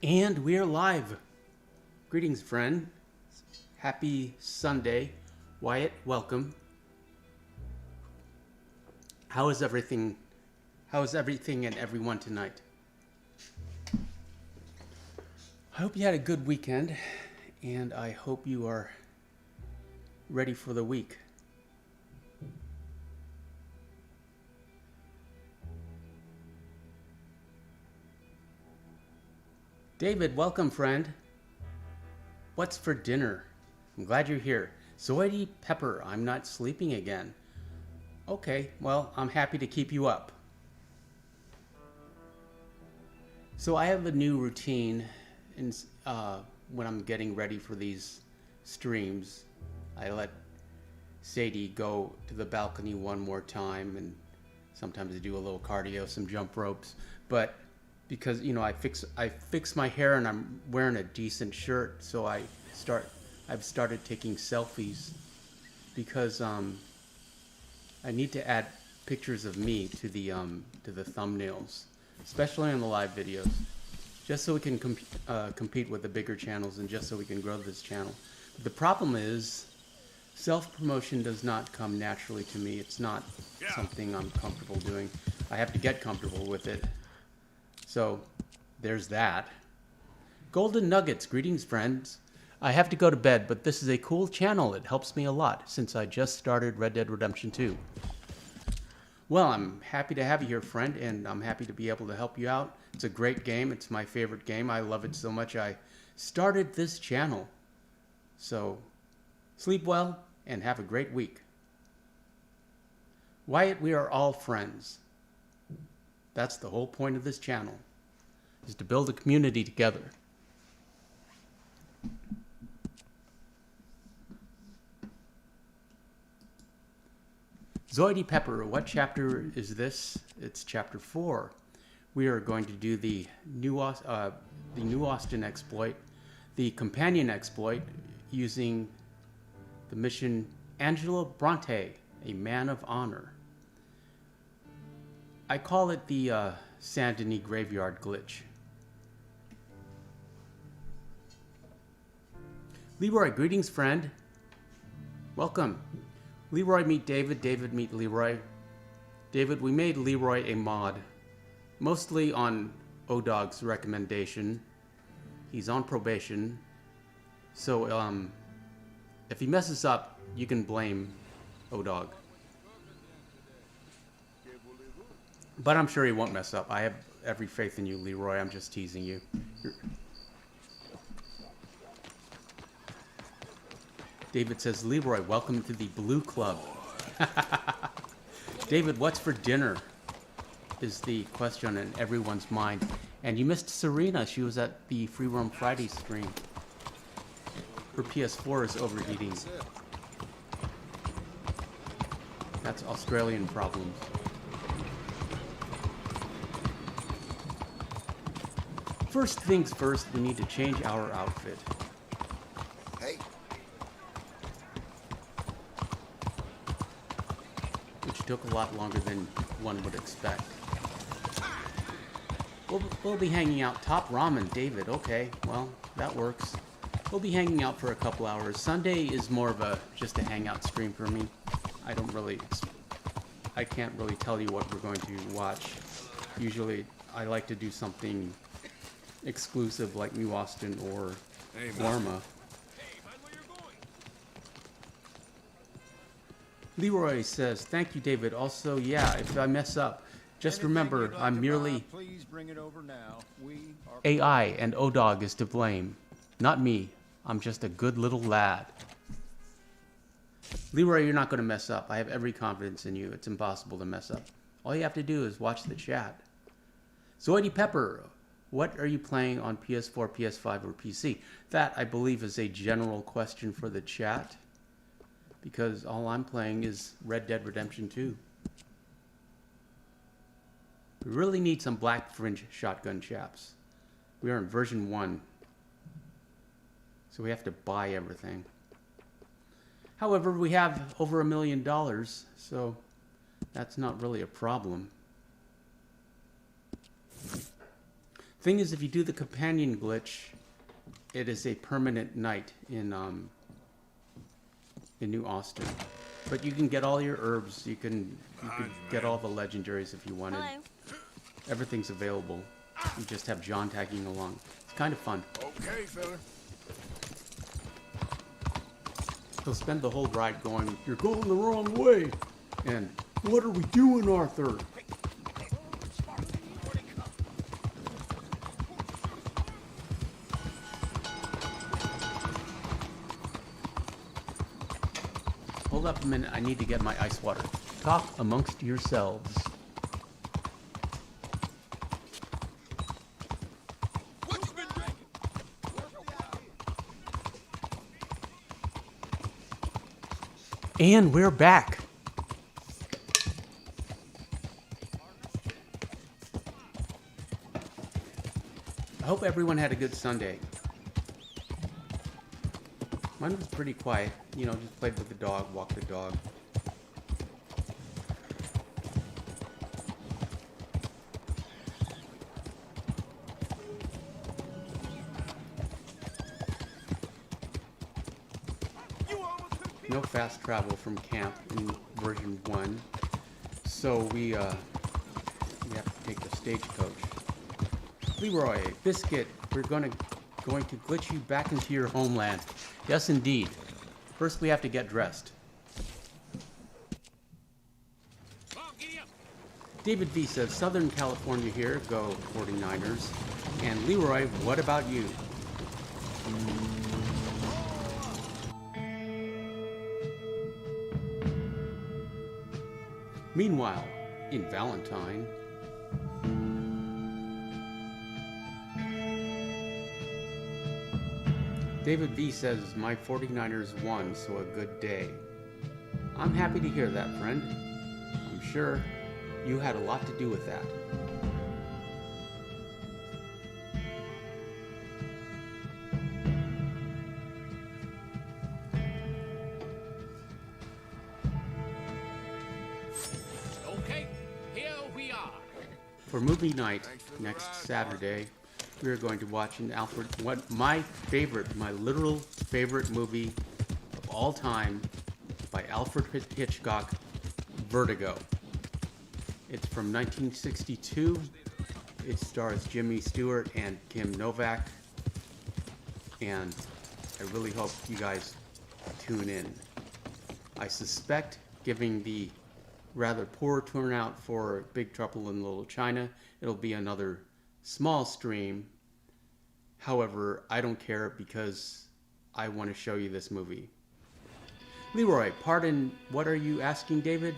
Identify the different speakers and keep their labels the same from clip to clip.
Speaker 1: And we're live. Greetings, friend. Happy Sunday. Wyatt, welcome. How is everything? How is everything and everyone tonight? I hope you had a good weekend, and I hope you are ready for the week. David, welcome, friend. What's for dinner? I'm glad you're here. Zoidy Pepper, I'm not sleeping again. Okay, well, I'm happy to keep you up. So I have a new routine when I'm getting ready for these streams. I let Sadie go to the balcony one more time, and sometimes I do a little cardio, some jump ropes. But because I fix my hair and I'm wearing a decent shirt, so I've started taking selfies because I need to add pictures of me to the thumbnails, especially on the live videos, just so we can compete with the bigger channels and just so we can grow this channel. But the problem is self-promotion does not come naturally to me. It's not something I'm comfortable doing. I have to get comfortable with it. So there's that. Golden Nuggets, greetings, friends. I have to go to bed, but this is a cool channel. It helps me a lot since I just started Red Dead Redemption 2. Well, I'm happy to have you here, friend, and I'm happy to be able to help you out. It's a great game. It's my favorite game. I love it so much I started this channel. So sleep well and have a great week. Wyatt, we are all friends. That's the whole point of this channel, is to build a community together. Zoidy Pepper, what chapter is this? It's chapter 4. We are going to do the New Austin exploit, the companion exploit, using the mission Angelo Bronte, a man of honor. I call it the Saint Denis graveyard glitch. Leroy, greetings, friend. Welcome. Leroy, meet David. David, meet Leroy. David, we made Leroy a mod, mostly on ODog's recommendation. He's on probation. So if he messes up, you can blame ODog. But I'm sure he won't mess up. I have every faith in you, Leroy. I'm just teasing you. David says, Leroy, welcome to the Blue Club. David, what's for dinner? Is the question in everyone's mind. And you missed Serena. She was at the Free Roam Friday stream. Her PS4 is overheating. That's Australian problems. First things first, we need to change our outfit.
Speaker 2: Hey.
Speaker 1: Which took a lot longer than one would expect. We'll be hanging out. Top Ramen, David. Okay, well, that works. We'll be hanging out for a couple hours. Sunday is more of just a hangout stream for me. I can't really tell you what we're going to watch. Usually, I like to do something exclusive like New Austin or Warma. Leroy says, thank you, David. Also, yeah, if I mess up, just remember I'm merely AI and ODog is to blame. Not me. I'm just a good little lad. Leroy, you're not going to mess up. I have every confidence in you. It's impossible to mess up. All you have to do is watch the chat. Zoidy Pepper, what are you playing on PS4, PS5, or PC? That, I believe, is a general question for the chat, because all I'm playing is Red Dead Redemption 2. We really need some Black Fringe shotgun chaps. We are in version 1, so we have to buy everything. However, we have over $1 million, so that's not really a problem. Thing is, if you do the companion glitch, it is a permanent night in New Austin. But you can get all your herbs. You could get all the legendaries if you wanted.
Speaker 3: Hello.
Speaker 1: Everything's available. You just have John tagging along. It's kind of fun.
Speaker 2: Okay, fella.
Speaker 1: He'll spend the whole ride going, "You're going the wrong way," and "What are we doing, Arthur?" Hold up a minute, I need to get my ice water. Talk amongst yourselves.
Speaker 2: What you been drinking?
Speaker 1: And we're back. I hope everyone had a good Sunday. Mine was pretty quiet. You know, just played with the dog, walked the dog. No fast travel from camp in version 1. So we have to take the stagecoach. Leroy, Biscuit, we're going to glitch you back into your homeland. Yes, indeed. First, we have to get dressed. David V says, Southern California here, go 49ers. And Leroy, what about you? Meanwhile, in Valentine... David V says, my 49ers won, so a good day. I'm happy to hear that, friend. I'm sure you had a lot to do with that.
Speaker 4: Okay, here we are.
Speaker 1: For movie night next Saturday, we are going to watch my literal favorite movie of all time by Alfred Hitchcock, Vertigo. It's from 1962. It stars Jimmy Stewart and Kim Novak. And I really hope you guys tune in. I suspect, given the rather poor turnout for Big Trouble in Little China, it'll be another small stream. However, I don't care because I want to show you this movie. Leroy, pardon, what are you asking, David?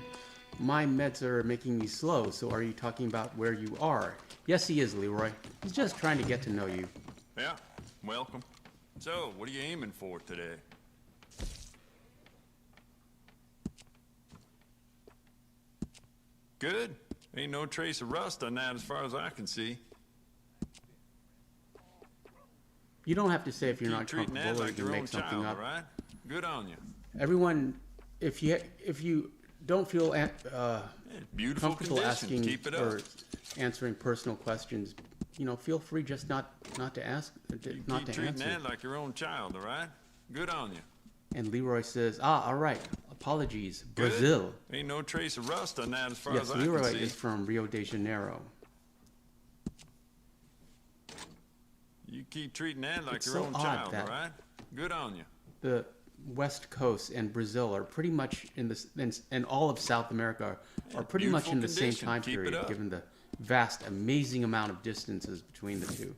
Speaker 1: My meds are making me slow, so are you talking about where you are? Yes, he is, Leroy. He's just trying to get to know you.
Speaker 5: Yeah, welcome. So, what are you aiming for today? Good. Ain't no trace of rust on that as far as I can see.
Speaker 1: You don't have to say if you're
Speaker 5: Keep
Speaker 1: not
Speaker 5: treating
Speaker 1: comfortable
Speaker 5: that
Speaker 1: or you
Speaker 5: like
Speaker 1: can
Speaker 5: your own
Speaker 1: make something
Speaker 5: child,
Speaker 1: up.
Speaker 5: all right? Good on you.
Speaker 1: Everyone, if you don't feel
Speaker 5: Beautiful
Speaker 1: comfortable
Speaker 5: condition.
Speaker 1: asking
Speaker 5: Keep it up.
Speaker 1: or answering personal questions, feel free just not to ask,
Speaker 5: Keep
Speaker 1: not to
Speaker 5: treating
Speaker 1: answer.
Speaker 5: that like your own child, all right? Good on you.
Speaker 1: And Leroy says, all right, apologies,
Speaker 5: Good.
Speaker 1: Brazil.
Speaker 5: Ain't no trace of rust on that as far
Speaker 1: Yes,
Speaker 5: as I
Speaker 1: Leroy
Speaker 5: can see.
Speaker 1: is from Rio de Janeiro.
Speaker 5: You keep treating that like
Speaker 1: It's
Speaker 5: your
Speaker 1: so
Speaker 5: own
Speaker 1: odd
Speaker 5: child,
Speaker 1: that-
Speaker 5: all right? Good on you.
Speaker 1: The West Coast and Brazil are pretty much and all of South America are pretty much in the
Speaker 5: beautiful
Speaker 1: same
Speaker 5: condition.
Speaker 1: time
Speaker 5: Keep it
Speaker 1: period,
Speaker 5: up.
Speaker 1: given the vast, amazing amount of distances between the two.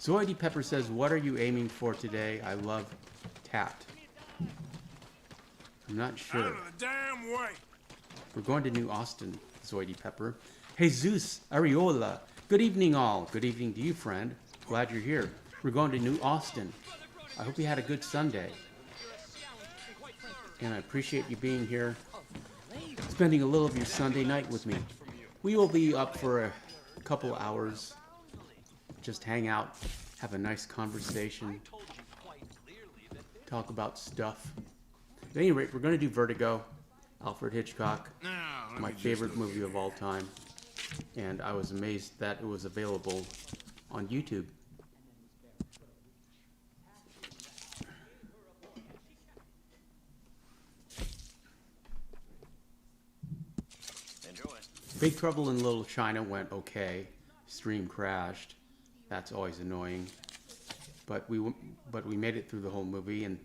Speaker 1: Zoidy Pepper says, what are you aiming for today? I love Tapped. I'm not sure.
Speaker 2: Out of the damn way.
Speaker 1: We're going to New Austin, Zoidy Pepper. Jesus Areola. Good evening, all. Good evening to you, friend. Glad you're here. We're going to New Austin. I hope you had a good Sunday. And I appreciate you being here, spending a little of your Sunday night with me. We will be up for a couple hours. Just hang out, have a nice conversation, talk about stuff. At any rate, we're going to do Vertigo. Alfred Hitchcock,
Speaker 2: Now, let
Speaker 1: my
Speaker 2: me just
Speaker 1: favorite
Speaker 2: look
Speaker 1: movie
Speaker 2: in
Speaker 1: of all time. And I was amazed that it was available on YouTube.
Speaker 3: Enjoy.
Speaker 1: Big Trouble in Little China went okay. Stream crashed. That's always annoying. But we made it through the whole movie, and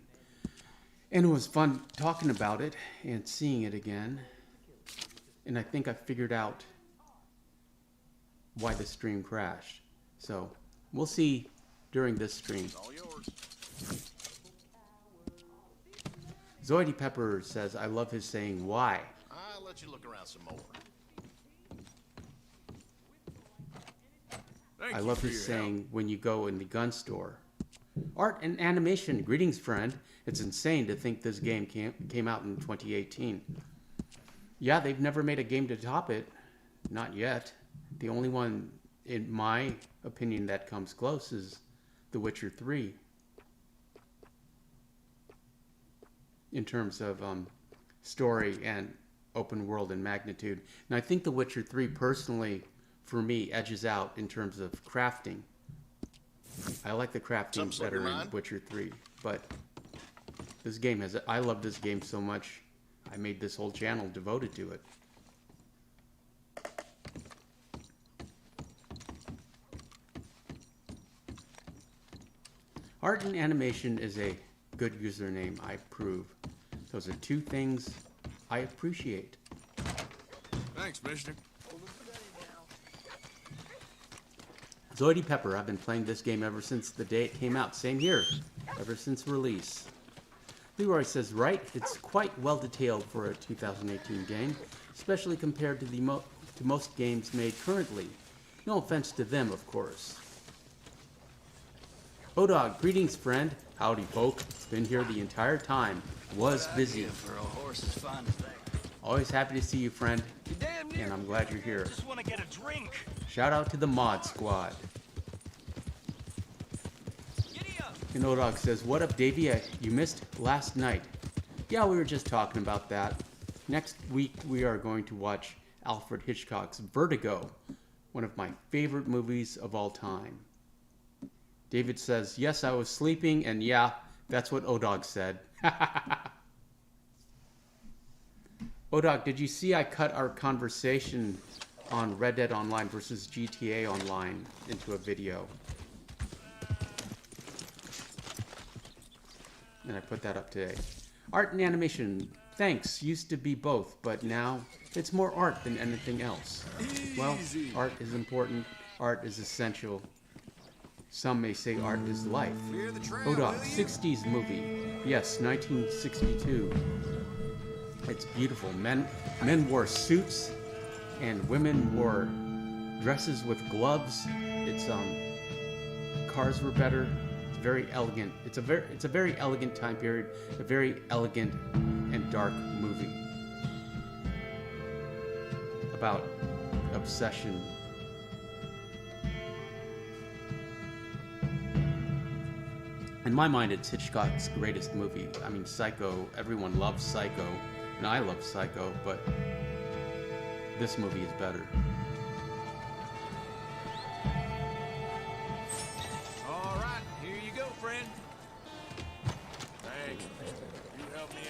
Speaker 1: it was fun talking about it and seeing it again. And I think I figured out why the stream crashed. So we'll see during this stream.
Speaker 3: All yours.
Speaker 1: Zoidy Pepper says, I love his saying, why?
Speaker 3: I'll let you look around some more.
Speaker 2: Thank
Speaker 1: I
Speaker 2: you
Speaker 1: love
Speaker 2: for
Speaker 1: his
Speaker 2: your help.
Speaker 1: saying when you go in the gun store. Art and animation. Greetings, friend. It's insane to think this game came out in 2018. Yeah, they've never made a game to top it. Not yet. The only one, in my opinion, that comes close is The Witcher 3. In terms of story and open world and magnitude. And I think The Witcher 3, personally, for me, edges out in terms of crafting. I like the crafting
Speaker 3: Something slip your
Speaker 1: better in
Speaker 3: mind?
Speaker 1: Witcher 3, but this game has, I love this game so much, I made this whole channel devoted to it. Art and animation is a good username, I approve. Those are two things I appreciate.
Speaker 2: Thanks, mister.
Speaker 1: Zoidy Pepper, I've been playing this game ever since the day it came out. Same here, ever since release. Leroy says, right, it's quite well detailed for a 2018 game, especially compared to to most games made currently. No offense to them, of course. Bodog, greetings, friend. Howdy, folk. Been here the entire time. Was busy.
Speaker 3: For a horse as fine as that.
Speaker 1: Always happy to see you, friend.
Speaker 3: You damn near.
Speaker 1: And I'm glad you're here.
Speaker 3: Just want to get a drink.
Speaker 1: Shout out to the mod squad.
Speaker 3: Giddy up.
Speaker 1: And Odog says, what up, Davey? You missed last night. Yeah, we were just talking about that. Next week, we are going to watch Alfred Hitchcock's Vertigo, one of my favorite movies of all time. David says, yes, I was sleeping, and yeah, that's what Odog said. Odog, did you see I cut our conversation on Red Dead Online versus GTA Online into a video? And I put that up today. Art and animation, thanks, used to be both, but now it's more art than anything else. Well, art is important, art is essential. Some may say art is life. Odog, 60s movie. Yes, 1962. It's beautiful. Men wore suits and women wore dresses with gloves. It's cars were better. It's very elegant. It's a very elegant time period, a very elegant and dark movie about obsession. In my mind, it's Hitchcock's greatest movie. I mean, Psycho, everyone loves Psycho, and I love Psycho, but this movie is better.
Speaker 2: All right, here you go, friend. Thanks. You helped me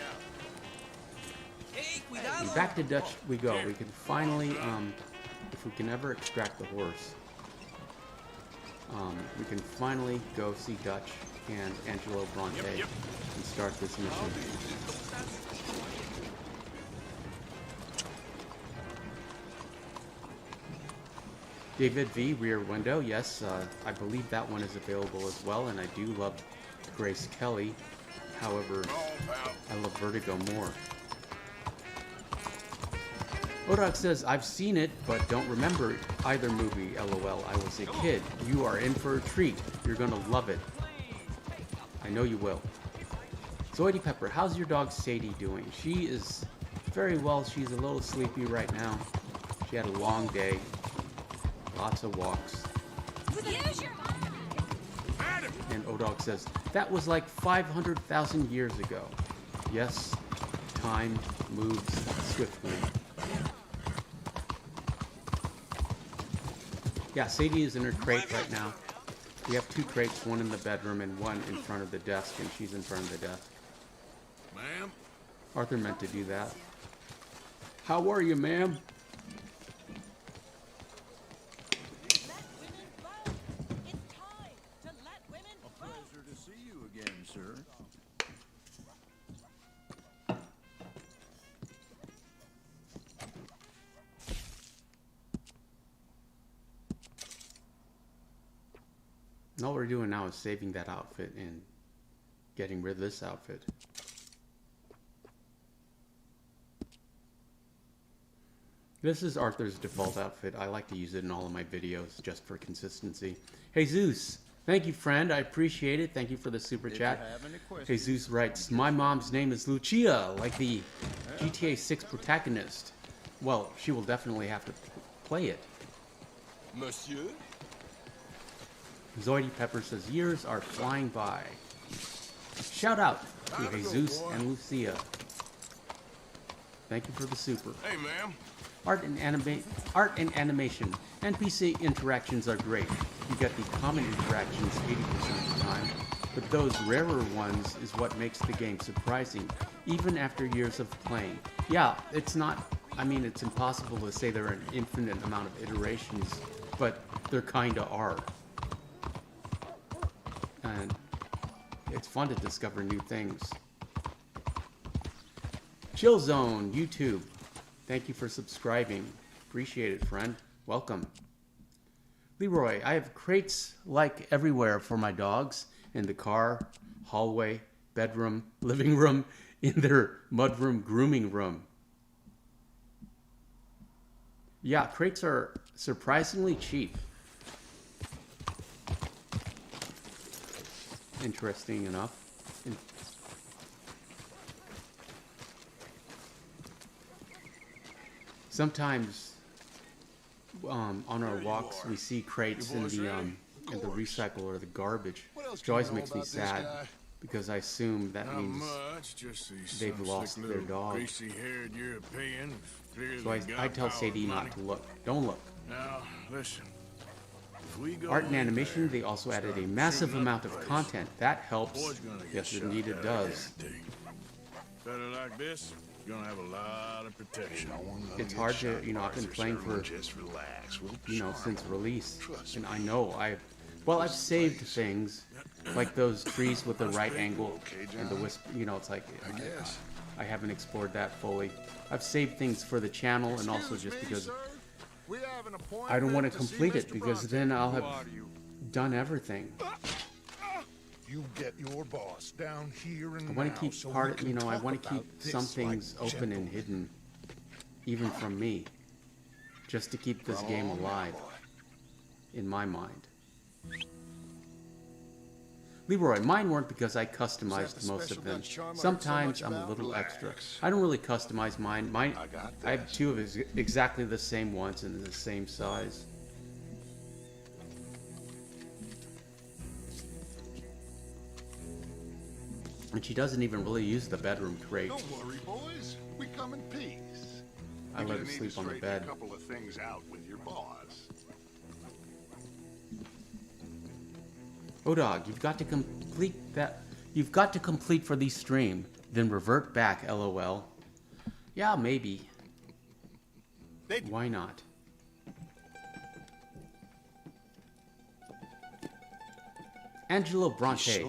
Speaker 2: out.
Speaker 1: And back to Dutch we go. We can finally, if we can ever extract the horse, we can finally go see Dutch and Angelo Bronte and start this mission. David V, Rear Window, yes, I believe that one is available as well, and I do love Grace Kelly. However, I love Vertigo more. Odog says, I've seen it, but don't remember either movie, LOL. I was a kid. You are in for a treat. You're gonna love it. I know you will. Zoidy Pepper, how's your dog Sadie doing? She is very well. She's a little sleepy right now. She had a long day. Lots of walks. And Odog says, that was like 500,000 years ago. Yes, time moves swiftly. Yeah, Sadie is in her crate right now. We have 2 crates, one in the bedroom and one in front of the desk, and she's in front of the desk.
Speaker 2: Ma'am?
Speaker 1: Arthur meant to do that. How are you, ma'am?
Speaker 6: Let women vote. It's time to let women vote.
Speaker 3: Pleasure to see you again, sir.
Speaker 1: All we're doing now is saving that outfit and getting rid of this outfit. This is Arthur's default outfit. I like to use it in all of my videos just for consistency. Hey Zeus, thank you, friend. I appreciate it. Thank you for the super chat. Hey Zeus writes, my mom's name is Lucia, like the GTA 6 protagonist. Well, she will definitely have to play it.
Speaker 2: Monsieur?
Speaker 1: Zoidy Pepper says, years are flying by. Shout out to Jesus and Lucia. Thank you for the super.
Speaker 2: Hey, ma'am.
Speaker 1: Art and animation. NPC interactions are great. You get the common interactions 80% of the time, but those rarer ones is what makes the game surprising, even after years of playing. Yeah, it's not, I mean, it's impossible to say there are an infinite amount of iterations, but there kinda are. And it's fun to discover new things. Chill Zone, YouTube. Thank you for subscribing. Appreciate it, friend. Welcome. Leroy, I have crates like everywhere for my dogs. In the car, hallway, bedroom, living room, in their mudroom, grooming room. Yeah, crates are surprisingly cheap. Interesting enough. Sometimes on our walks we see crates in the recycle or the garbage, which always makes me sad because I assume that means they've lost their dog. So I tell Sadie not to look. Don't look.
Speaker 2: Now, listen.
Speaker 1: Art and animation, they also added a massive amount of content. That helps. Yes, indeed it does.
Speaker 2: Better like this, you're gonna have a lot of protection.
Speaker 1: It's hard to, you know, I've been playing for, you know, since release. And I know I've saved things, like those trees with the right angle and the wisp, you know, it's like, I haven't explored that fully. I've saved things for the channel and also just because I don't want to complete it because then I'll have done everything.
Speaker 7: You get your boss down here and
Speaker 1: I want to keep I want to keep some things open and hidden, even from me, just to keep this game alive, in my mind. Leroy, mine weren't because I customized most of them. Sometimes I'm a little extra. I don't really customize mine. I have 2 of exactly the same ones and the same size. And she doesn't even really use the bedroom crate.
Speaker 7: Don't worry, boys. We come in peace.
Speaker 1: I let her sleep on the bed.
Speaker 7: A couple of things out with your boss.
Speaker 1: Oh dog, you've got to complete that. You've got to complete for the stream, then revert back, LOL. Yeah, maybe. Why not? Angelo Bronte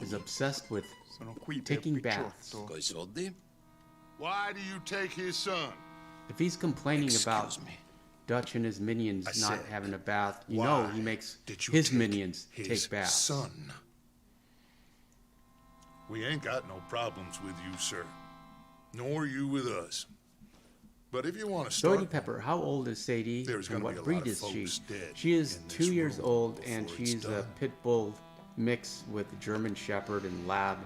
Speaker 1: is obsessed with taking baths.
Speaker 7: Why do you take his son?
Speaker 1: If he's complaining about Dutch and his minions not having a bath, you know he makes his minions take baths.
Speaker 7: Son. We ain't got no problems with you, sir. Nor you with us. But if you want to start...
Speaker 1: Zoidy Pepper, how old is Sadie and what breed is she? She is 2 years old and she's a pit bull mix with German Shepherd and Lab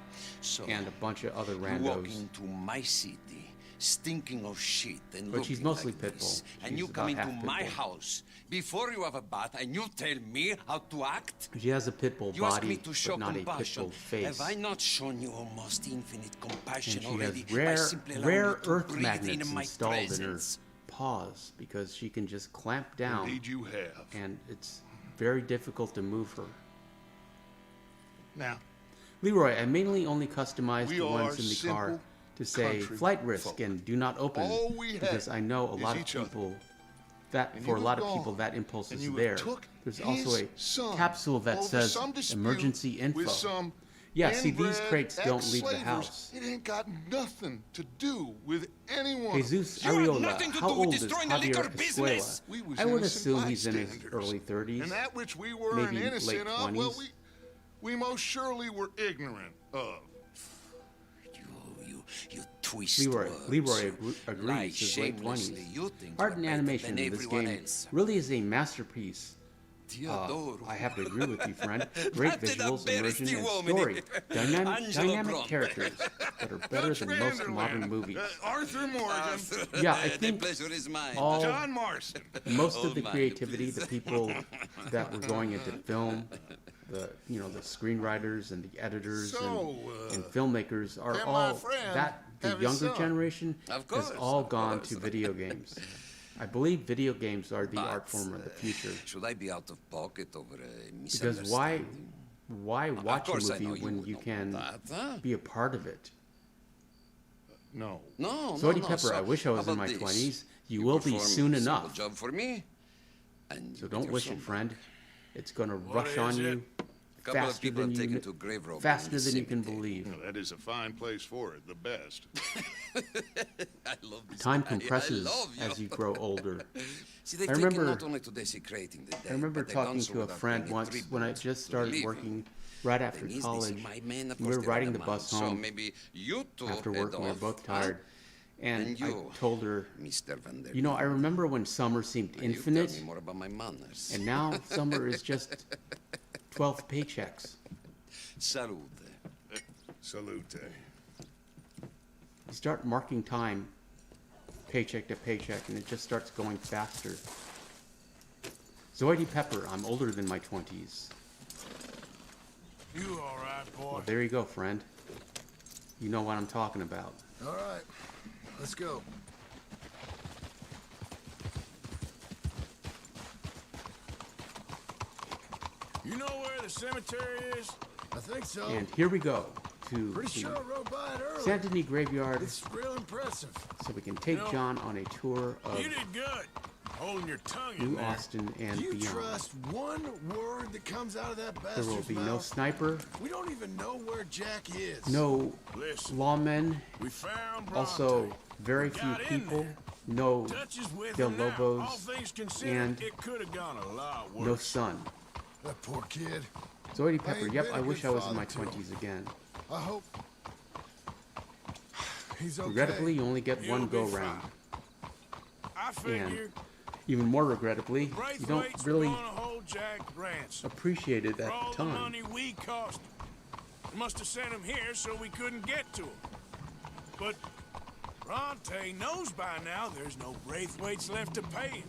Speaker 1: and a bunch of other randos.
Speaker 3: Walk into my city,
Speaker 8: stinking of shit and
Speaker 1: But she's
Speaker 8: looking
Speaker 1: mostly
Speaker 8: like
Speaker 1: pit bull.
Speaker 8: this. And
Speaker 1: She's
Speaker 8: you come
Speaker 1: about half
Speaker 8: into
Speaker 1: pit
Speaker 8: my
Speaker 1: bull.
Speaker 8: house before you have a bath and you tell me how to act?
Speaker 1: She has a pit bull
Speaker 8: You ask me
Speaker 1: body,
Speaker 8: to show
Speaker 1: but not a pit
Speaker 8: compassion.
Speaker 1: bull face.
Speaker 8: Have I not shown you almost infinite compassion
Speaker 1: And she
Speaker 8: already
Speaker 1: has
Speaker 8: by
Speaker 1: rare,
Speaker 8: simply allowing
Speaker 1: rare
Speaker 8: you to
Speaker 1: earth
Speaker 8: breathe
Speaker 1: magnets
Speaker 8: in my
Speaker 1: installed in her
Speaker 8: presence?
Speaker 1: paws because she can just clamp down,
Speaker 7: Indeed you have.
Speaker 1: and it's very difficult to move her.
Speaker 7: Now,
Speaker 1: Leroy, I mainly only customized
Speaker 7: we
Speaker 1: the
Speaker 7: are
Speaker 1: ones in the car
Speaker 7: simple
Speaker 1: to say
Speaker 7: country
Speaker 1: flight risk
Speaker 7: folk.
Speaker 1: and do not open
Speaker 7: All we
Speaker 1: because
Speaker 7: have
Speaker 1: I know a
Speaker 7: is
Speaker 1: lot of
Speaker 7: each other.
Speaker 1: people that
Speaker 7: And
Speaker 1: for a
Speaker 7: you
Speaker 1: lot
Speaker 7: have
Speaker 1: of people
Speaker 7: gone,
Speaker 1: that impulse
Speaker 7: and
Speaker 1: is
Speaker 7: you have
Speaker 1: there.
Speaker 7: took
Speaker 1: There's
Speaker 7: his
Speaker 1: also a
Speaker 7: son
Speaker 1: capsule that
Speaker 7: over
Speaker 1: says
Speaker 7: some dispute
Speaker 1: emergency info.
Speaker 7: with some
Speaker 1: Yeah, see, these
Speaker 7: inbred
Speaker 1: crates don't leave the
Speaker 7: ex-slavers.
Speaker 1: house.
Speaker 7: It ain't got nothing to do with anyone.
Speaker 1: Jesus
Speaker 8: You have
Speaker 1: Ariola,
Speaker 8: nothing to
Speaker 1: how
Speaker 8: do with
Speaker 1: old is
Speaker 8: destroying the
Speaker 1: Javier
Speaker 8: liquor
Speaker 1: Escuela?
Speaker 8: business.
Speaker 7: We was
Speaker 1: I would
Speaker 7: innocent
Speaker 1: assume he's in his
Speaker 7: bystanders.
Speaker 1: early 30s.
Speaker 7: And that which we were
Speaker 1: maybe
Speaker 7: innocent
Speaker 1: late
Speaker 7: of, well,
Speaker 1: 20s.
Speaker 7: we most surely were ignorant of.
Speaker 8: You twist
Speaker 1: Leroy
Speaker 8: words.
Speaker 1: agrees.
Speaker 8: Lie
Speaker 1: His late 20s.
Speaker 8: shamelessly. You think
Speaker 1: Art
Speaker 8: you're
Speaker 1: and
Speaker 8: better
Speaker 1: animation
Speaker 8: than
Speaker 1: in this
Speaker 8: everyone
Speaker 1: game
Speaker 8: else.
Speaker 1: really is a masterpiece.
Speaker 8: Teodoro.
Speaker 1: I have to agree with you, friend. Great
Speaker 8: Batte da
Speaker 1: visuals, immersion, and
Speaker 8: beresti
Speaker 1: story.
Speaker 8: uomini.
Speaker 1: Dynamic
Speaker 8: Angelo Bronte.
Speaker 1: characters that are better than most modern movies.
Speaker 7: Arthur Morgan.
Speaker 1: Yeah, I
Speaker 8: The
Speaker 1: think
Speaker 8: pleasure is mine.
Speaker 1: all
Speaker 7: John Marston.
Speaker 1: most
Speaker 8: Oh
Speaker 1: of the
Speaker 8: my,
Speaker 1: creativity,
Speaker 8: please.
Speaker 1: the people that were going into film, the screenwriters and the editors and filmmakers are
Speaker 7: can my
Speaker 1: all
Speaker 7: friend
Speaker 1: that the
Speaker 7: have his
Speaker 1: younger
Speaker 7: son?
Speaker 1: generation
Speaker 8: Of course,
Speaker 1: has all
Speaker 8: of
Speaker 1: gone
Speaker 8: course.
Speaker 1: to video games. I believe video games are the art form of the future.
Speaker 8: Should I be out of pocket over a
Speaker 1: Because
Speaker 8: misunderstanding?
Speaker 1: why watch a
Speaker 8: course I know
Speaker 1: movie
Speaker 8: you
Speaker 1: when
Speaker 8: would
Speaker 1: you
Speaker 8: know
Speaker 1: can
Speaker 8: that, huh?
Speaker 1: be a part of it?
Speaker 7: No.
Speaker 8: No,
Speaker 1: Zoidie
Speaker 8: no,
Speaker 1: Pepper,
Speaker 8: so
Speaker 1: I wish I was
Speaker 8: how
Speaker 1: in my
Speaker 8: about this?
Speaker 1: 20s. You will be
Speaker 8: perform
Speaker 1: soon
Speaker 8: a simple
Speaker 1: enough.
Speaker 8: job for me, and
Speaker 1: So
Speaker 8: you
Speaker 1: don't
Speaker 8: get
Speaker 1: wish
Speaker 8: your
Speaker 1: it,
Speaker 8: son
Speaker 1: friend. It's going to
Speaker 2: What
Speaker 1: rush
Speaker 2: is
Speaker 1: on
Speaker 2: it?
Speaker 1: you
Speaker 8: A couple of
Speaker 1: faster
Speaker 8: people
Speaker 1: than
Speaker 8: have
Speaker 1: you
Speaker 8: taken
Speaker 1: kn-
Speaker 8: to grave robbing in
Speaker 1: faster
Speaker 8: the
Speaker 1: than you can
Speaker 8: cemetery.
Speaker 1: believe.
Speaker 7: Well, that is a fine place for it, the best.
Speaker 8: I love this
Speaker 1: Time
Speaker 8: guy.
Speaker 1: compresses
Speaker 8: I love you.
Speaker 1: as you grow older.
Speaker 8: See, they've
Speaker 1: I
Speaker 8: taken
Speaker 1: remember-
Speaker 8: not only to desecrating the dead,
Speaker 1: I remember
Speaker 8: but they've done
Speaker 1: talking
Speaker 8: so
Speaker 1: to a
Speaker 8: without
Speaker 1: friend
Speaker 8: paying
Speaker 1: once when I
Speaker 8: tribute
Speaker 1: just
Speaker 8: to
Speaker 1: started
Speaker 8: living.
Speaker 1: working right after
Speaker 8: Thing is, they see
Speaker 1: college.
Speaker 8: my men, of
Speaker 1: We
Speaker 8: course,
Speaker 1: were
Speaker 8: they're
Speaker 1: riding
Speaker 8: on
Speaker 1: the
Speaker 8: the
Speaker 1: bus
Speaker 8: mound, so
Speaker 1: home
Speaker 8: maybe you two
Speaker 1: after
Speaker 8: head
Speaker 1: work. We were
Speaker 8: off,
Speaker 1: both
Speaker 8: huh?
Speaker 1: tired. And
Speaker 8: And
Speaker 1: I
Speaker 8: you,
Speaker 1: told her,
Speaker 8: Mr. Van der
Speaker 1: you know, I
Speaker 8: Bellen,
Speaker 1: remember when summer seemed
Speaker 8: you
Speaker 1: infinite,
Speaker 8: tell me more about my manners.
Speaker 1: and now summer is just 12 paychecks.
Speaker 8: Salute.
Speaker 7: Salute.
Speaker 1: You start marking time, paycheck to paycheck, and it just starts going faster. Zoidie Pepper, I'm older than my 20s.
Speaker 2: You all right, boy?
Speaker 1: Well, there you go, friend. You know what I'm talking about.
Speaker 3: All right, let's go.
Speaker 2: You know where the cemetery is?
Speaker 3: I think so.
Speaker 1: And here we go to
Speaker 3: Pretty sure I
Speaker 1: the
Speaker 3: rode by it earlier.
Speaker 1: Saint Denis Graveyard
Speaker 3: It's real impressive.
Speaker 1: so we can take
Speaker 2: You know,
Speaker 1: John on a tour of
Speaker 2: You did good. Holding your tongue in
Speaker 1: New
Speaker 2: there.
Speaker 1: Austin and
Speaker 3: Do you
Speaker 1: beyond.
Speaker 3: trust one word that comes out of that
Speaker 1: There
Speaker 3: bastard's
Speaker 1: will be
Speaker 3: mouth?
Speaker 1: no sniper,
Speaker 3: We don't even know where Jack is.
Speaker 1: no
Speaker 2: Listen,
Speaker 1: lawmen,
Speaker 2: we found Bronte.
Speaker 1: also very
Speaker 2: We
Speaker 1: few
Speaker 2: got in
Speaker 1: people,
Speaker 2: there.
Speaker 1: no
Speaker 2: Touches with
Speaker 1: Del
Speaker 2: him now. All
Speaker 1: Lobos,
Speaker 2: things considered,
Speaker 1: and
Speaker 2: it could have gone a lot worse.
Speaker 1: no sun.
Speaker 3: That poor kid.
Speaker 1: Zoidie
Speaker 3: I
Speaker 1: Pepper,
Speaker 3: ain't
Speaker 1: yep,
Speaker 3: been
Speaker 1: I
Speaker 3: a
Speaker 1: wish
Speaker 3: good
Speaker 1: I was in
Speaker 3: father
Speaker 1: my
Speaker 3: to him.
Speaker 1: 20s again.
Speaker 3: I hope he's okay.
Speaker 1: Regrettably, you only get
Speaker 2: He'll
Speaker 1: one
Speaker 2: be
Speaker 1: go-round.
Speaker 2: I figure
Speaker 1: Even more regrettably, you don't
Speaker 2: Braithwaite's
Speaker 1: really
Speaker 2: gonna hold Jack ransom
Speaker 1: appreciate it
Speaker 2: for
Speaker 1: at
Speaker 2: all
Speaker 1: the
Speaker 2: the
Speaker 1: time.
Speaker 2: money we cost him. We must have sent him here so we couldn't get to him. But Bronte knows by now there's no Braithwaites left to pay him.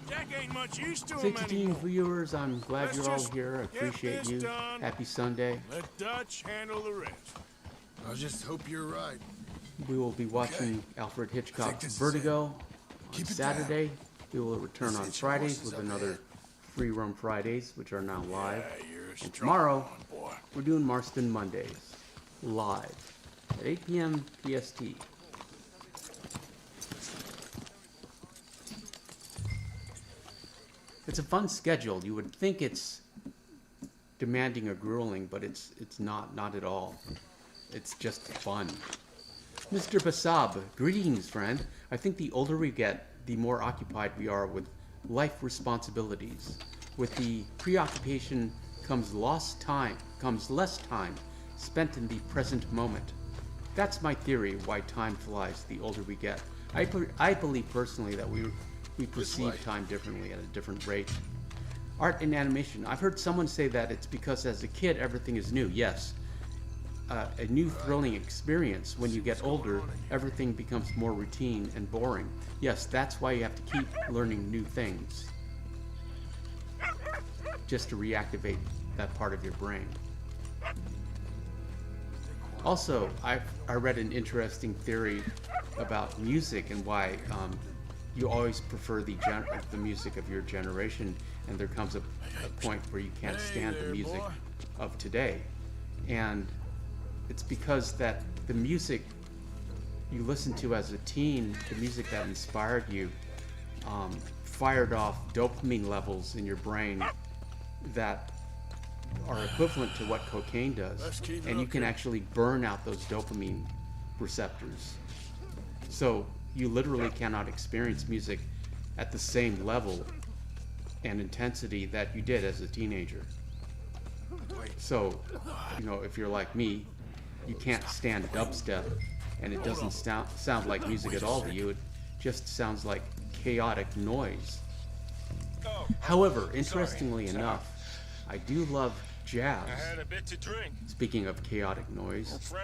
Speaker 2: Jack ain't much use to him
Speaker 1: 16
Speaker 2: anymore.
Speaker 1: viewers, I'm glad
Speaker 2: Let's
Speaker 1: you're all
Speaker 2: just
Speaker 1: here. I
Speaker 2: get
Speaker 1: appreciate
Speaker 2: this
Speaker 1: you.
Speaker 2: done.
Speaker 1: Happy Sunday.
Speaker 2: Let Dutch handle the rest.
Speaker 3: I just hope you're right.
Speaker 1: We will be watching Alfred
Speaker 3: I think
Speaker 1: Hitchcock's
Speaker 3: this is
Speaker 1: Vertigo on
Speaker 3: Keep it down.
Speaker 1: Saturday. We will return
Speaker 3: Let's
Speaker 1: on
Speaker 3: hit your
Speaker 1: Fridays
Speaker 3: horses
Speaker 1: with
Speaker 3: up
Speaker 1: another
Speaker 3: ahead.
Speaker 1: Free Roam Fridays, which are now live.
Speaker 2: Yeah, you're a
Speaker 1: And
Speaker 2: strong
Speaker 1: tomorrow,
Speaker 2: one, boy.
Speaker 1: we're doing Marston Mondays, live, at 8 p.m. PST. It's a fun schedule. You would think it's demanding or grueling, but it's not at all. It's just fun. Mr. Basab, greetings, friend. I think the older we get, the more occupied we are with life responsibilities. With the preoccupation comes less time spent in the present moment. That's my theory why time flies the older we get. I believe personally that we perceive time differently at a different rate. Art and animation. I've heard someone say that it's because as a kid everything is new. Yes. a new thrilling experience. When you get older, everything becomes more routine and boring. Yes, that's why you have to keep learning new things, just to reactivate that part of your brain. Also, I read an interesting theory about music and why you always prefer the music of your generation, and there comes a point where you can't stand the music of today. And it's because that the music you listened to as a teen, the music that inspired you, fired off dopamine levels in your brain that are equivalent to what cocaine does, and you can actually burn out those dopamine receptors. So you literally cannot experience music at the same level and intensity that you did as a teenager. So, you know, if you're like me, you can't stand dubstep, and it doesn't sound like music at all to you. It just sounds like chaotic noise. However, interestingly enough, I do love jazz.
Speaker 9: I had a bit to drink.
Speaker 1: Speaking of chaotic noise,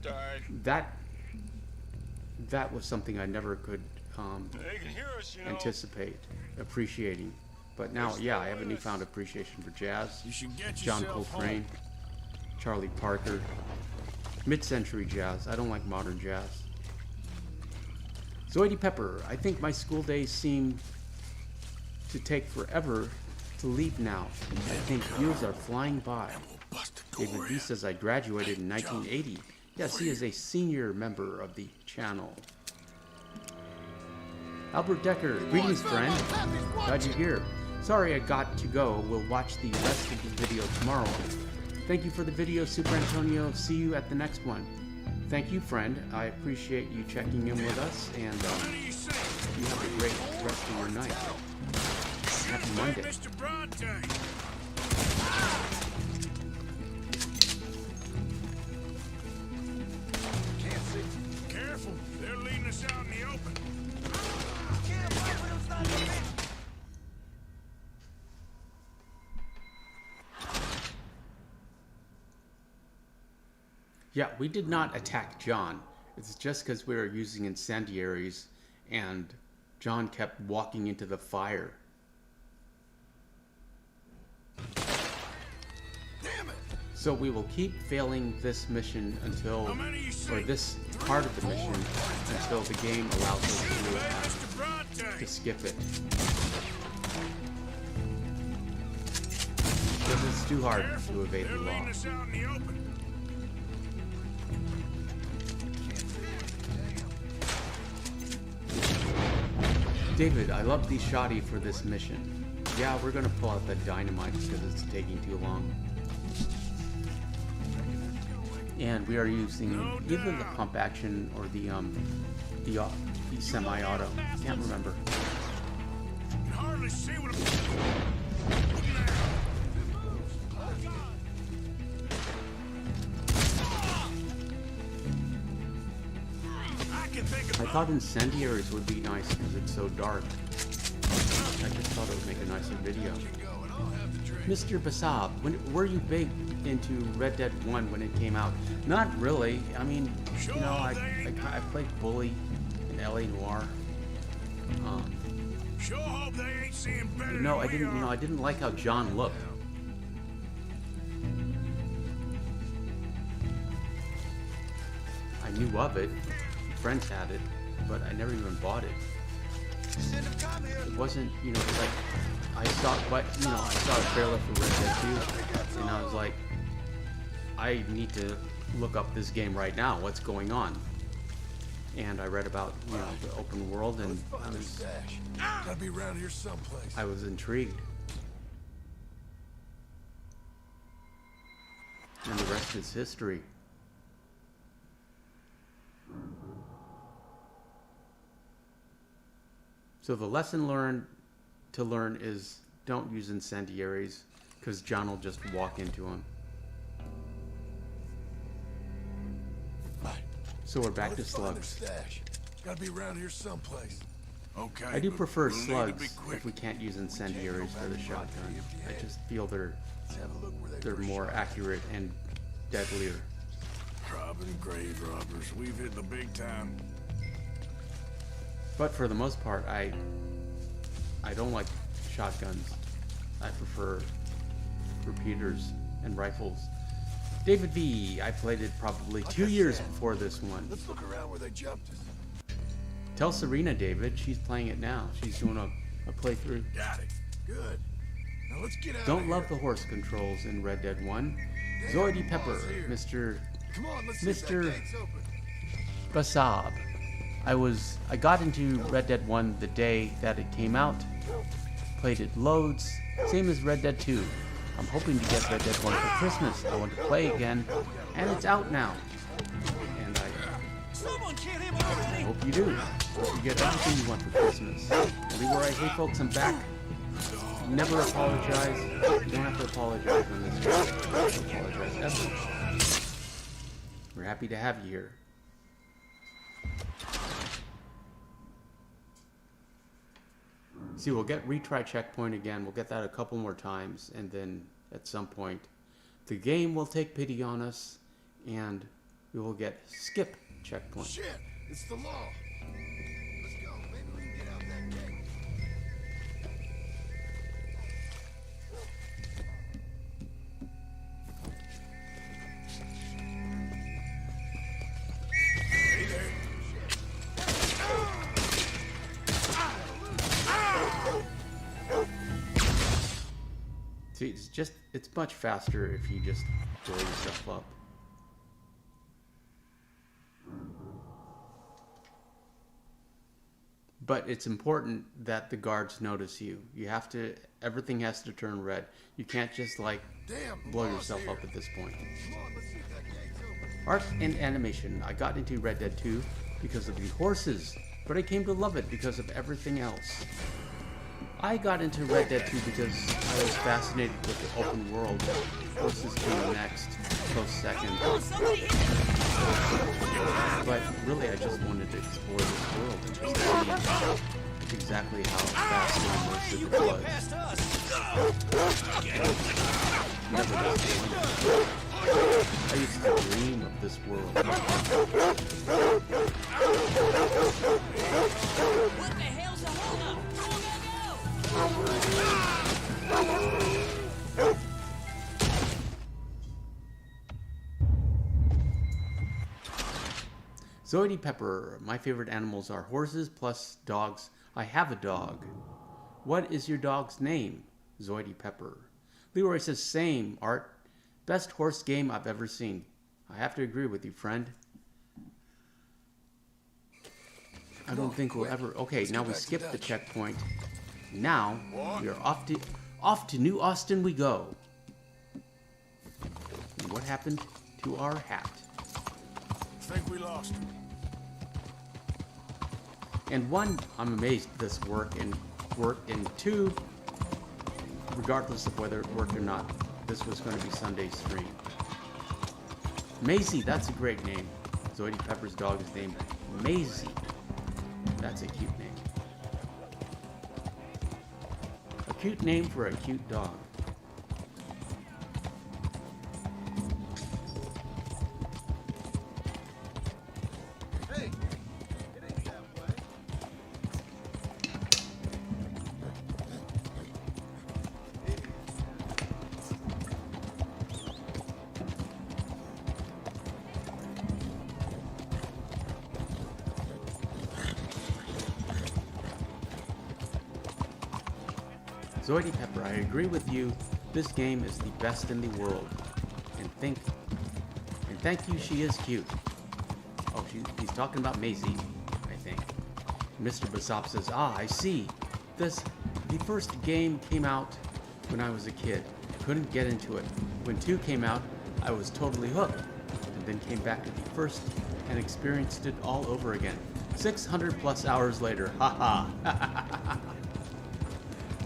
Speaker 9: Died.
Speaker 1: that was something I never could
Speaker 9: They can hear us, you know.
Speaker 1: anticipate appreciating. But now, yeah, I have a newfound appreciation for jazz.
Speaker 2: You should get
Speaker 1: John
Speaker 2: yourself
Speaker 1: Coltrane,
Speaker 2: home.
Speaker 1: Charlie Parker, mid-century jazz. I don't like modern jazz. Zoidy Pepper, I think my school days seem to take forever to leave now. I think years are flying by. David B says I graduated in 1980. Yes, he is a senior member of the channel. Albert Decker, greetings friend. Glad you're here. Sorry I got to go. We'll watch the rest of the video tomorrow. Thank you for the video, Super Antonio. See you at the next one. Thank you, friend. I appreciate you checking in with us, and you have a great rest of your night. Happy Monday.
Speaker 2: Mr. Bronte. Careful, they're leading us out in the open.
Speaker 1: Yeah, we did not attack John. It's just because we were using incendiaries and John kept walking into the fire.
Speaker 3: Damn it!
Speaker 1: So we will keep failing this mission until, or this part of the mission, until the game allows us
Speaker 2: Mr. Bronte.
Speaker 1: to skip it. Because it's too hard to evade
Speaker 2: They're
Speaker 1: the law.
Speaker 2: leading us out in the open.
Speaker 1: David, I love the shoddy for this mission. Yeah, we're gonna pull out the dynamite because it's taking too long. And we are using either the pump action or the semi-auto. Can't remember.
Speaker 2: You can hardly see what
Speaker 1: I thought incendiaries would be nice because it's so dark. I just thought it would make a nicer video. Mr. Basab, were you big into Red Dead 1 when it came out? Not really. I mean, you know, I played Bully in L.A. Noire.
Speaker 2: Sure hope they ain't seeing better
Speaker 1: No,
Speaker 2: than
Speaker 1: I didn't.
Speaker 2: we
Speaker 1: You know,
Speaker 2: are.
Speaker 1: I didn't like how John looked. I knew of it. Friends had it, but I never even bought it. It wasn't, you know, like I saw, but you know, I saw a trailer for Red Dead 2, and I was like, I need to look up this game right now. What's going on? And I read about, you know, the open world, and
Speaker 3: Gotta be around here someplace.
Speaker 1: I was intrigued. And the rest is history. So the lesson to learn is don't use incendiaries because John will just walk into them. So we're back to slugs.
Speaker 3: Gotta be around here someplace.
Speaker 2: Okay.
Speaker 1: I do prefer
Speaker 2: we'll need to
Speaker 1: slugs
Speaker 2: be quick.
Speaker 1: if we can't use incendiaries for the shotgun. I just feel they're
Speaker 3: Let's have a look where
Speaker 1: more accurate and deadlier.
Speaker 2: Robbing grave robbers. We've hit the big time.
Speaker 1: But for the most part, I don't like shotguns. I prefer repeaters and rifles. David V. I played it probably 2 years before this one.
Speaker 3: Let's look around where they jumped us.
Speaker 1: Tell Serena, David. She's playing it now. She's doing a playthrough.
Speaker 3: Got it. Good. Now let's get out
Speaker 1: Don't
Speaker 3: of
Speaker 1: love
Speaker 3: here.
Speaker 1: the horse controls in Red Dead 1. Zoidy Pepper, Mr.
Speaker 3: Come on, let's see if that gate's open.
Speaker 1: Basab. I got into Red Dead 1 the day that it came out. Played it loads. Same as Red Dead 2. I'm hoping to get Red Dead 1 for Christmas. I want to play again. And it's out now. And I hope you do. Hope you get everything you want for Christmas. Leroy, hey folks, I'm back. Never apologize. You don't have to apologize on this show. Don't apologize ever. We're happy to have you here. See, we'll get retry checkpoint again. We'll get that a couple more times, and then at some point, the game will take pity on us, and we will get skip checkpoint.
Speaker 3: Shit, it's the law. Let's go. Maybe we can get out that gate.
Speaker 2: Hey there.
Speaker 1: See, it's much faster if you just blow yourself up. But it's important that the guards notice you. Everything has to turn red. You can't just like blow yourself up at this point.
Speaker 3: Come on, let's see if that gate's open.
Speaker 1: Art and animation. I got into Red Dead 2 because of the horses, but I came to love it because of everything else. I got into Red Dead 2 because I was fascinated with the open world. Horses came next, close second. But really, I just wanted to explore this world and just see exactly how fast and immersive it was. Never disappointed. I used to dream of this world.
Speaker 6: What the hell's the holdup? Go, go, go!
Speaker 1: Zoidy Pepper. My favorite animals are horses plus dogs. I have a dog. What is your dog's name? Zoidy Pepper. Leroy says, same, Art. Best horse game I've ever seen. I have to agree with you, friend. I don't think we'll ever... Okay, now we skip the checkpoint. Now, we are off to New Austin we go. And what happened to our hat?
Speaker 2: Think we lost him.
Speaker 1: And one, I'm amazed this worked, and two, regardless of whether it worked or not, this was going to be Sunday's stream. Maisie, that's a great name. Zoidy Pepper's dog is named Maisie. That's a cute name. A cute name for a cute dog.
Speaker 3: Hey, it ain't that way.
Speaker 1: Zoidy Pepper, I agree with you. This game is the best in the world. And thank you, she is cute. Oh, he's talking about Maisie, I think. Mr. Basop says, I see. The first game came out when I was a kid. Couldn't get into it. When 2 came out, I was totally hooked. And then came back to the first and experienced it all over again. 600 plus hours later. Haha.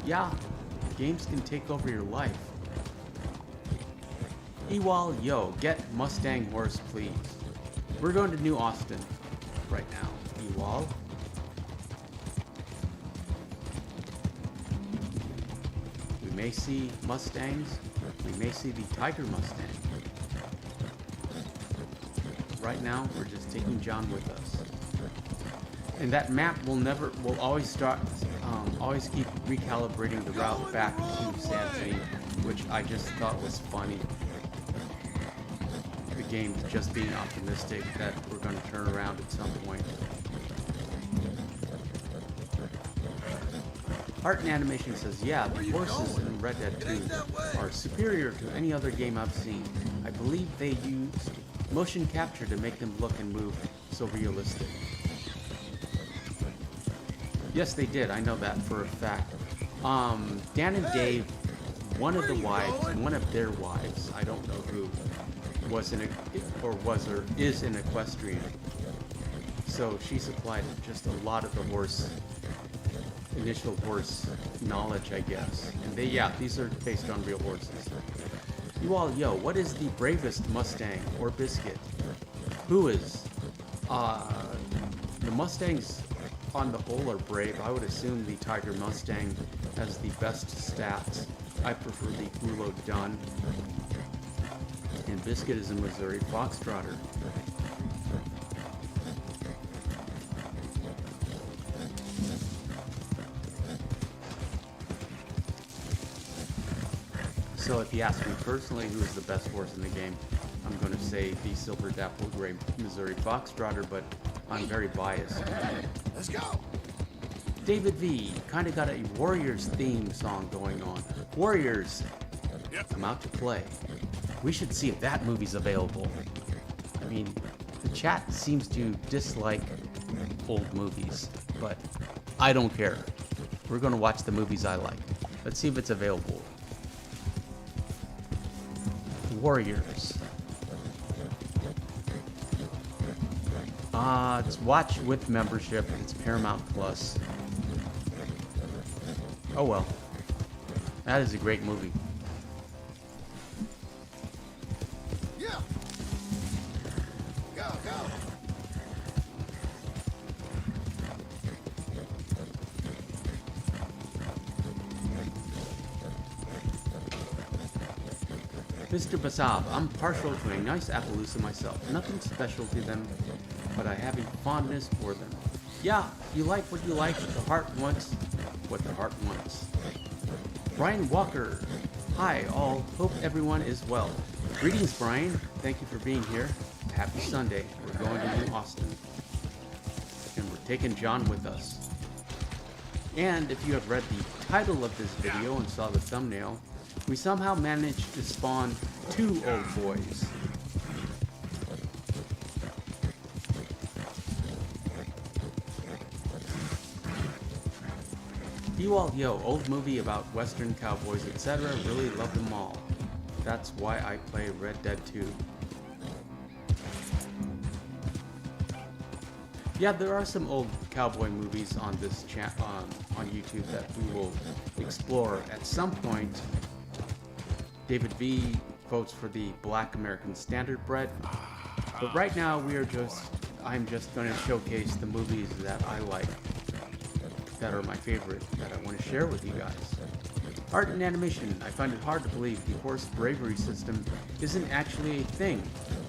Speaker 1: Yeah, games can take over your life. Ewal, yo, get Mustang horse, please. We're going to New Austin right now. Ewal. We may see Mustangs. We may see the Tiger Mustang. right now we're just taking John with us. And that map will always keep recalibrating the route back to Santee, which I just thought was funny. The game's just being optimistic that we're going to turn around at some point. Art and Animation says, yeah, the horses in Red Dead 2 are superior to any other game I've seen. I believe they used motion capture to make them look and move so realistic. Yes, they did. I know that for a fact. Dan and Dave, one of their wives, I don't know who, is an equestrian. So she supplied just a lot of the initial horse knowledge, I guess. And these are based on real horses. You all, what is the bravest Mustang or Biscuit? Who is? The Mustangs on the whole are brave. I would assume the Tiger Mustang has the best stats. I prefer the Gulo Dun. And Biscuit is a Missouri Foxtrotter. So if you ask me personally who's the best horse in the game, I'm going to say the Silver Dapple Gray Missouri Foxtrotter, but I'm very biased.
Speaker 3: Let's go.
Speaker 1: David V kind of got a Warriors theme song going on. Warriors, I'm out to play. We should see if that movie's available. I mean, the chat seems to dislike old movies, but I don't care. We're going to watch the movies I like. Let's see if it's available. Warriors. It's watch with membership. It's Paramount Plus. Oh well. That is a great movie.
Speaker 3: Yeah. Go, go.
Speaker 1: Mr. Basab, I'm partial to a nice Appaloosa myself. Nothing special to them, but I have a fondness for them. Yeah, you like what you like, the heart wants what the heart wants. Brian Walker, hi all, hope everyone is well. Greetings, Brian. Thank you for being here. Happy Sunday. We're going to New Austin. And we're taking John with us. And if you have read the title of this video and saw the thumbnail, we somehow managed to spawn 2 old boys. You all, old movie about western cowboys, etc. Really love them all. That's why I play Red Dead 2. Yeah, there are some old cowboy movies on this on YouTube that we will explore at some point. David V votes for the Black American Standard Bred, but right now I'm just going to showcase the movies that I like, that are my favorite, that I want to share with you guys. Art and Animation, I find it hard to believe the horse bravery system isn't actually a thing.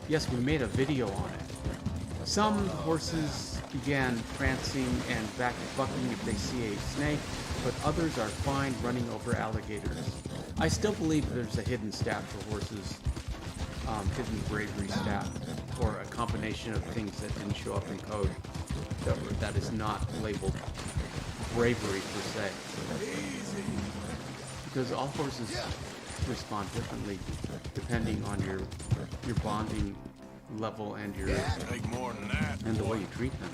Speaker 1: Yes, we made a video on it. Some horses began prancing and back bucking if they see a snake, but others are fine running over alligators. I still believe there's a hidden stat for horses, hidden bravery stat, or a combination of things that didn't show up in code that is not labeled bravery per se. Because all horses respond differently depending on your bonding level and your
Speaker 2: Take more than that.
Speaker 1: and the way you treat them.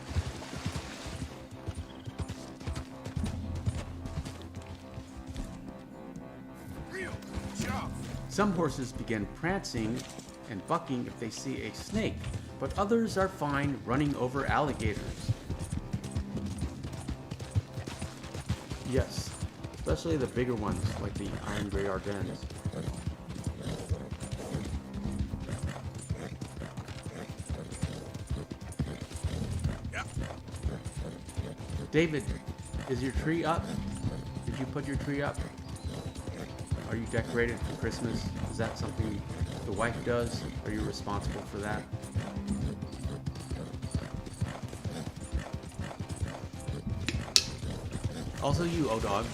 Speaker 2: Real sharp.
Speaker 1: Some horses begin prancing and bucking if they see a snake, but others are fine running over alligators. Yes, especially the bigger ones like the Iron Grey Ardennes. David, is your tree up? Did you put your tree up? Are you decorated for Christmas? Is that something the wife does? Are you responsible for that? Also you, O-Dog.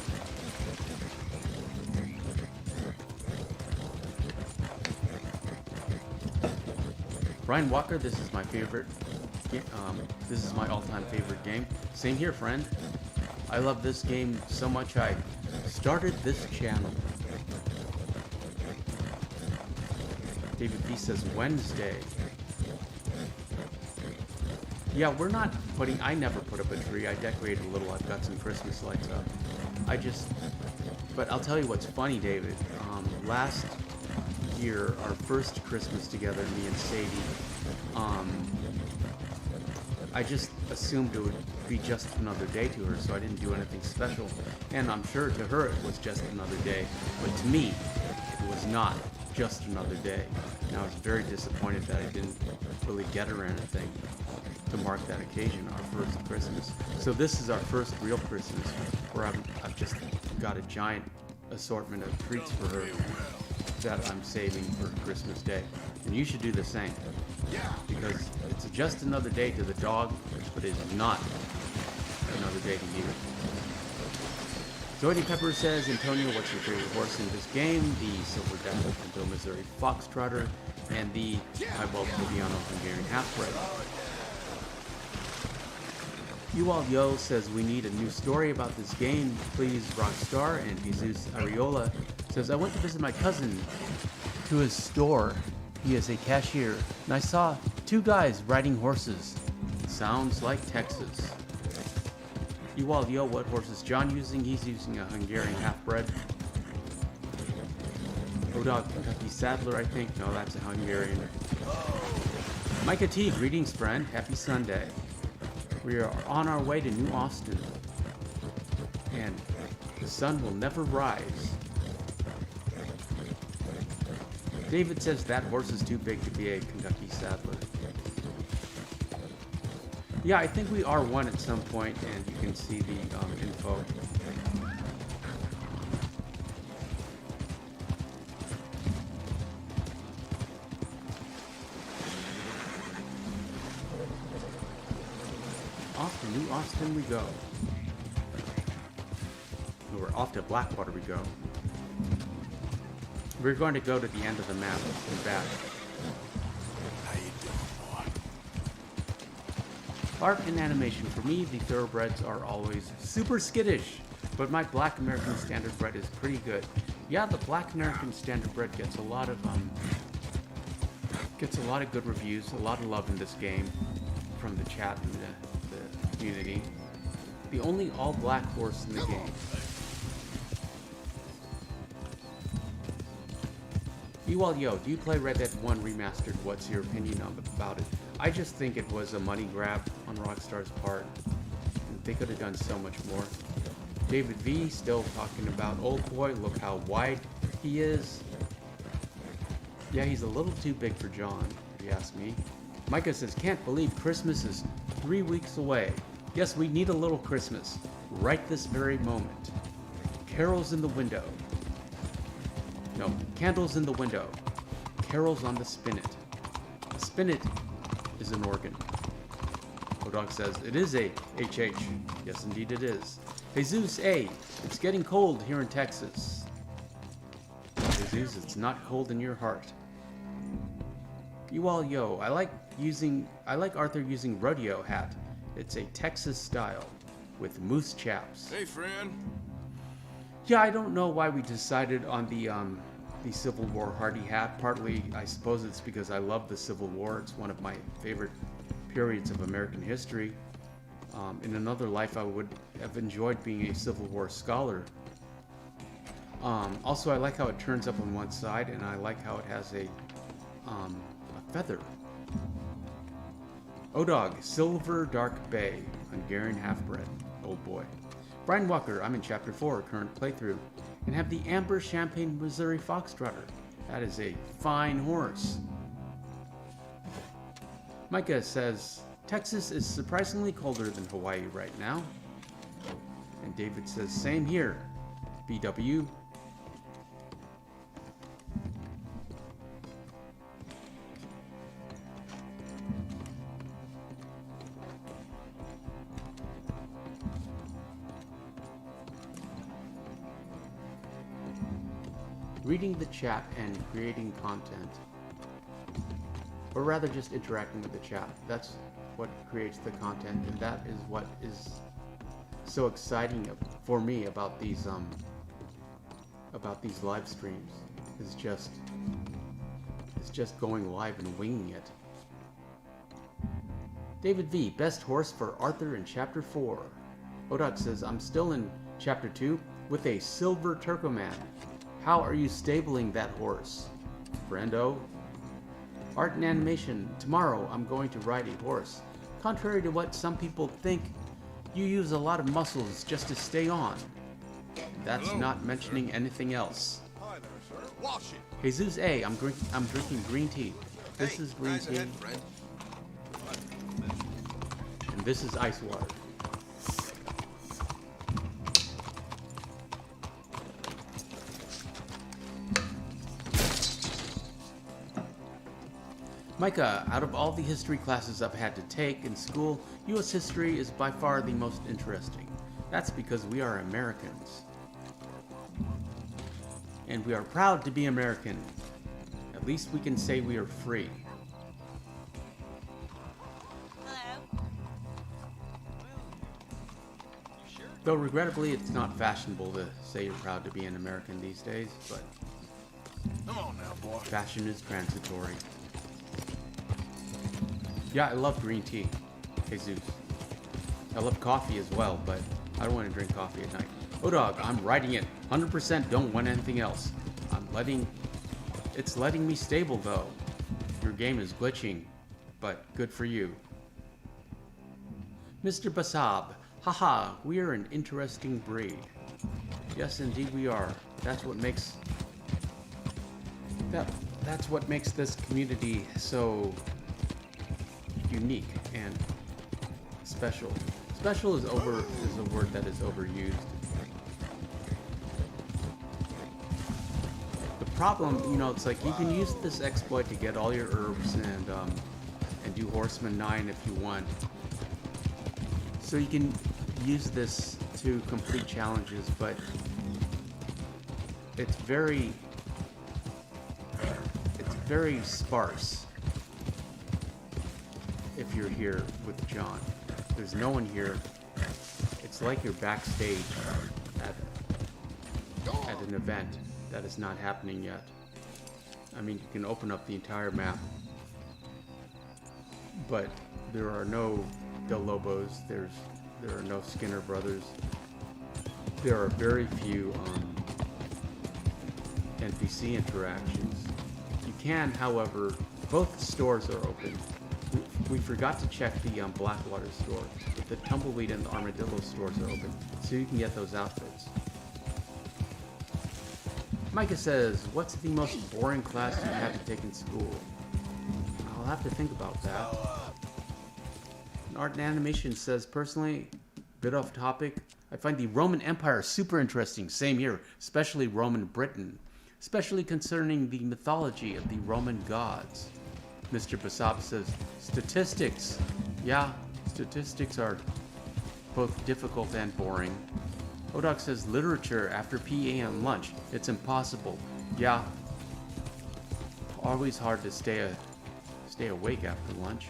Speaker 1: Brian Walker, this is my favorite. This is my all-time favorite game. Same here, friend. I love this game so much I started this channel. David B says Wednesday. Yeah, we're not putting. I never put up a tree. I decorated a little. I've got some Christmas lights up. But I'll tell you what's funny, David. Last year, our first Christmas together, me and Sadie, I just assumed it would be just another day to her, so I didn't do anything special. And I'm sure to her it was just another day, but to me, it was not just another day. And I was very disappointed that I didn't really get her anything to mark that occasion, our first Christmas. So this is our first real Christmas, where I've just got a giant assortment of treats for her that I'm saving for Christmas Day. And you should do the same, because it's just another day to the dog, but it's not another day to you. Zoidie Pepper says, Antonio, what's your favorite horse in this game? The Silver Devil Pinto Missouri Foxtrotter and the Piebald Tobiano Hungarian Half-Bred. Ual Yo says, we need a new story about this game, please, Rockstar. And Jesus Ariola says, I went to visit my cousin to his store. He is a cashier, and I saw two guys riding horses. Sounds like Texas. Ual Yo, what horse is John using? He's using a Hungarian half-bred. O-Dog Kentucky Saddler, I think. No, that's a Hungarian. Micah T, greetings, friend. Happy Sunday. We are on our way to New Austin, and the sun will never rise. David says that horse is too big to be a Kentucky Saddler. Yeah, I think we are one at some point, and you can see the info. Off to New Austin we go. We're off to Blackwater we go. We're going to go to the end of the map and back.
Speaker 2: How you doing, boy?
Speaker 1: Art and animation. For me, the thoroughbreds are always super skittish, but my Black American Standard Bred is pretty good. Yeah, the Black American Standard Bred gets a lot of good reviews, a lot of love in this game from the chat and the community. The only all-black horse in the game. Ewald Yo, do you play Red Dead 1 Remastered? What's your opinion about it? I just think it was a money grab on Rockstar's part. They could have done so much more. David V still talking about Old Boy. Look how wide he is. Yeah, he's a little too big for John, if you ask me. Micah says, can't believe Christmas is 3 weeks away. Yes, we need a little Christmas right this very moment. Carols in the window. No, candles in the window. Carols on the spinet. A spinet is an organ. Odog says, it is a HH. Yes, indeed it is. Jesus A, it's getting cold here in Texas. Jesus, it's not cold in your heart. You all yo, I like Arthur using rodeo hat. It's a Texas style with moose chaps.
Speaker 2: Hey, friend.
Speaker 1: Yeah, I don't know why we decided on the Civil War Hardy hat. Partly, I suppose it's because I love the Civil War. It's one of my favorite periods of American history. In another life, I would have enjoyed being a Civil War scholar. Also, I like how it turns up on one side, and I like how it has a feather. Odog, Silver Dark Bay, Hungarian half-bred. Old boy. Brian Walker, I'm in Chapter 4, current playthrough, and have the Amber Champagne Missouri Foxtrotter. That is a fine horse. Micah says, Texas is surprisingly colder than Hawaii right now. And David says, same here, BW. reading the chat and creating content. Or rather just interacting with the chat. That's what creates the content, and that is what is so exciting for me about these live streams. It's just going live and winging it. David V, best horse for Arthur in chapter 4. Odak says, I'm still in chapter 2 with a silver Turkoman. How are you stabling that horse? Friendo. Art and animation. Tomorrow I'm going to ride a horse. Contrary to what some people think, you use a lot of muscles just to stay on. That's not mentioning anything else.
Speaker 3: Hi there, sir. Wash it.
Speaker 1: Jesus A, I'm drinking green tea. This is green tea.
Speaker 3: Ahead, friend.
Speaker 1: And this is ice water. Micah, out of all the history classes I've had to take in school, U.S. history is by far the most interesting. That's because we are Americans. And we are proud to be American. At least we can say we are free.
Speaker 6: Hello?
Speaker 1: Though regrettably, it's not fashionable to say you're proud to be an American these days, but
Speaker 2: Come on now, boy.
Speaker 1: fashion is transitory. Yeah, I love green tea. Jesus. I love coffee as well, but I don't want to drink coffee at night. Oh dog, I'm riding it. 100% don't want anything else. It's letting me stable though. Your game is glitching, but good for you. Mr. Basab, haha, we are an interesting breed. Yes, indeed we are. That's what makes this community so unique and special. Special is a word that is overused. The problem, it's like you can use this exploit to get all your herbs and do Horseman 9 if you want. So you can use this to complete challenges, but it's very sparse. If you're here with John, there's no one here. It's like you're backstage at an event that is not happening yet. I mean, you can open up the entire map, but there are no Del Lobos. There are no Skinner brothers. There are very few NPC interactions. You can, however, both stores are open. We forgot to check the Blackwater store, but the Tumbleweed and the Armadillo stores are open, so you can get those outfits. Micah says, what's the most boring class you had to take in school? I'll have to think about that. And Art and Animation says, personally, bit off topic, I find the Roman Empire super interesting, same here, especially Roman Britain, especially concerning the mythology of the Roman gods. Mr. Basab says, statistics. Yeah, statistics are both difficult and boring. Odak says, literature after PE and lunch. It's impossible. Yeah. Always hard to stay awake after lunch.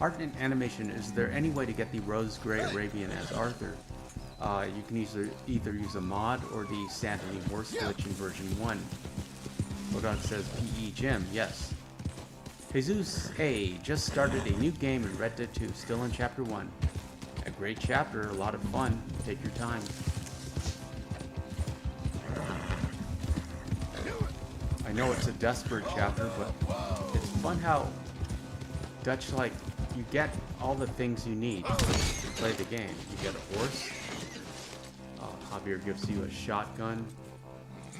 Speaker 1: Art and animation, is there any way to get the Rose Grey Arabian as Arthur? You can either use a mod or the Sanity Horse glitch in version 1. Odak says PE Gym, yes. Jesus A just started a new game in Red Dead 2, still in chapter 1. A great chapter, a lot of fun. Take your time. I know it's a desperate chapter, but it's fun how Dutch, you get all the things you need to play the game. You get a horse. Javier gives you a shotgun.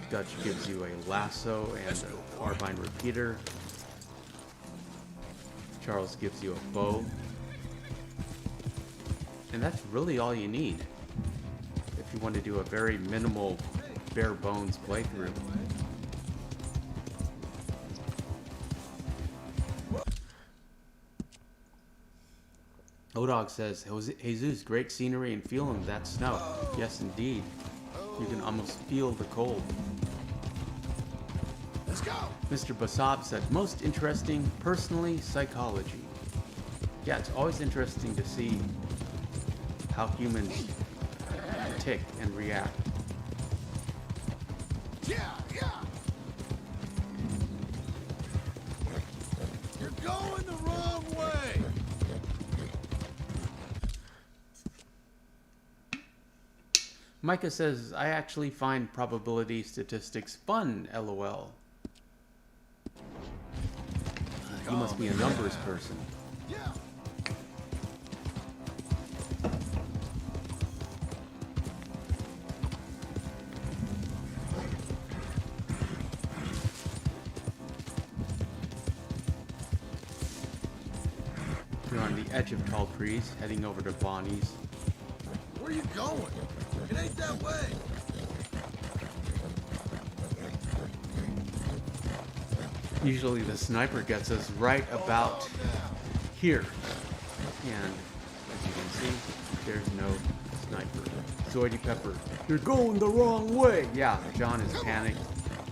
Speaker 1: Dutch gives you a lasso and a carbine repeater. Charles gives you a bow. And that's really all you need if you want to do a very minimal, bare bones playthrough. Odog says, Jesus, great scenery and feeling that snow. Yes, indeed. You can almost feel the cold.
Speaker 3: Let's go.
Speaker 1: Mr. Basab said, most interesting, personally, psychology. Yeah, it's always interesting to see how humans tick and react.
Speaker 3: Yeah. You're going the wrong way.
Speaker 1: Micah says, I actually find probability statistics fun, lol. You must be a numbers person.
Speaker 3: Yeah.
Speaker 1: You're on the edge of tall trees, heading over to Bonnie's.
Speaker 3: Where you going? It ain't that way.
Speaker 1: Usually the sniper gets us right about here. And as you can see, there's no sniper. Zoidy Pepper, you're going the wrong way! Yeah, John is panicked.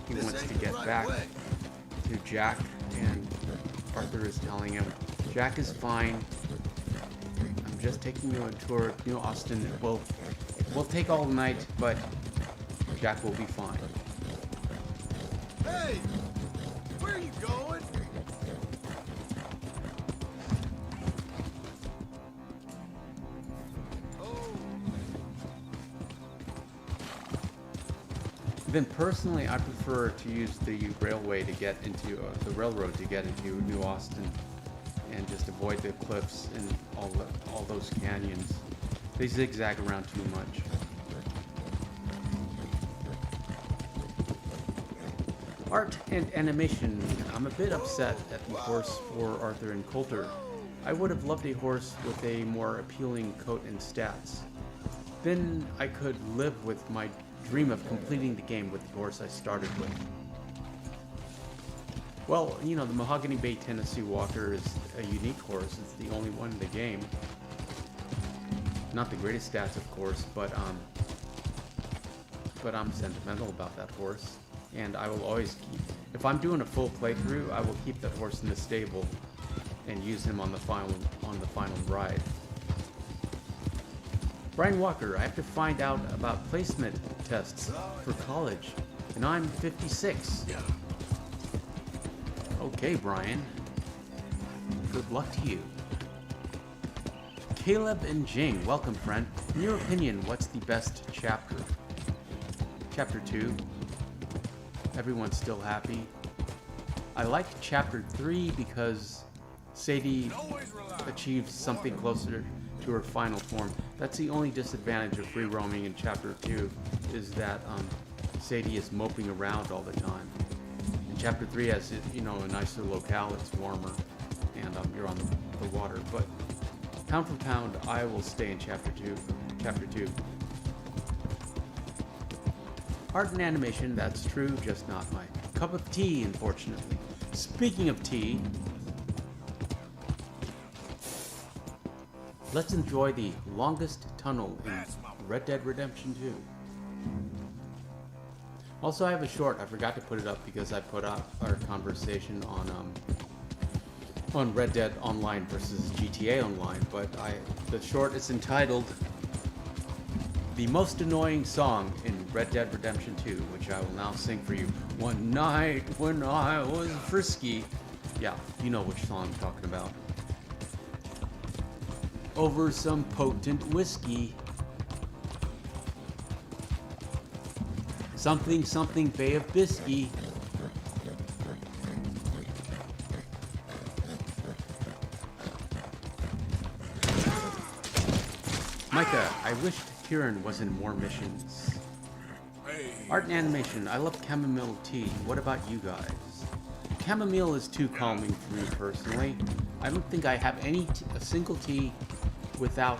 Speaker 1: He wants to get back to Jack, and Arthur is telling him, Jack is fine. I'm just taking you on a tour of New Austin. We'll take all night, but Jack will be fine.
Speaker 3: Hey! Where are you going?
Speaker 1: Then personally, I prefer to use the railway to get into the railroad to get into New Austin, and just avoid the cliffs and all those canyons. They zigzag around too much. Art and animation. I'm a bit upset at the horse for Arthur and Coulter. I would have loved a horse with a more appealing coat and stats. Then I could live with my dream of completing the game with the horse I started with. Well, you know, the Mahogany Bay Tennessee Walker is a unique horse. It's the only one in the game. Not the greatest stats, of course, but I'm sentimental about that horse. And I will always keep, if I'm doing a full playthrough, I will keep that horse in the stable and use him on the final ride. Brian Walker, I have to find out about placement tests for college, and I'm 56. Okay, Brian. Good luck to you. Caleb and Jing, welcome, friend. In your opinion, what's the best chapter? Chapter 2. Everyone's still happy. I like chapter 3 because Sadie achieves something closer to her final form. That's the only disadvantage of free roaming in chapter 2, is that Sadie is moping around all the time. And chapter 3 has, you know, a nicer locale, it's warmer, and you're on the water. But pound for pound, I will stay in chapter 2. Art and animation, that's true, just not my cup of tea, unfortunately. Speaking of tea, let's enjoy the longest tunnel in Red Dead Redemption 2. Also, I have a short. I forgot to put it up because I put up our conversation on Red Dead Online versus GTA Online, but the short is entitled The Most Annoying Song in Red Dead Redemption 2, which I will now sing for you. One night when I was frisky. Yeah, you know which song I'm talking about. Over some potent whiskey. Something, something, Bay of Biscuit. Micah, I wished Kieran was in more missions. Art and animation, I love chamomile tea. What about you guys? Chamomile is too calming for me personally. I don't think I have a single tea without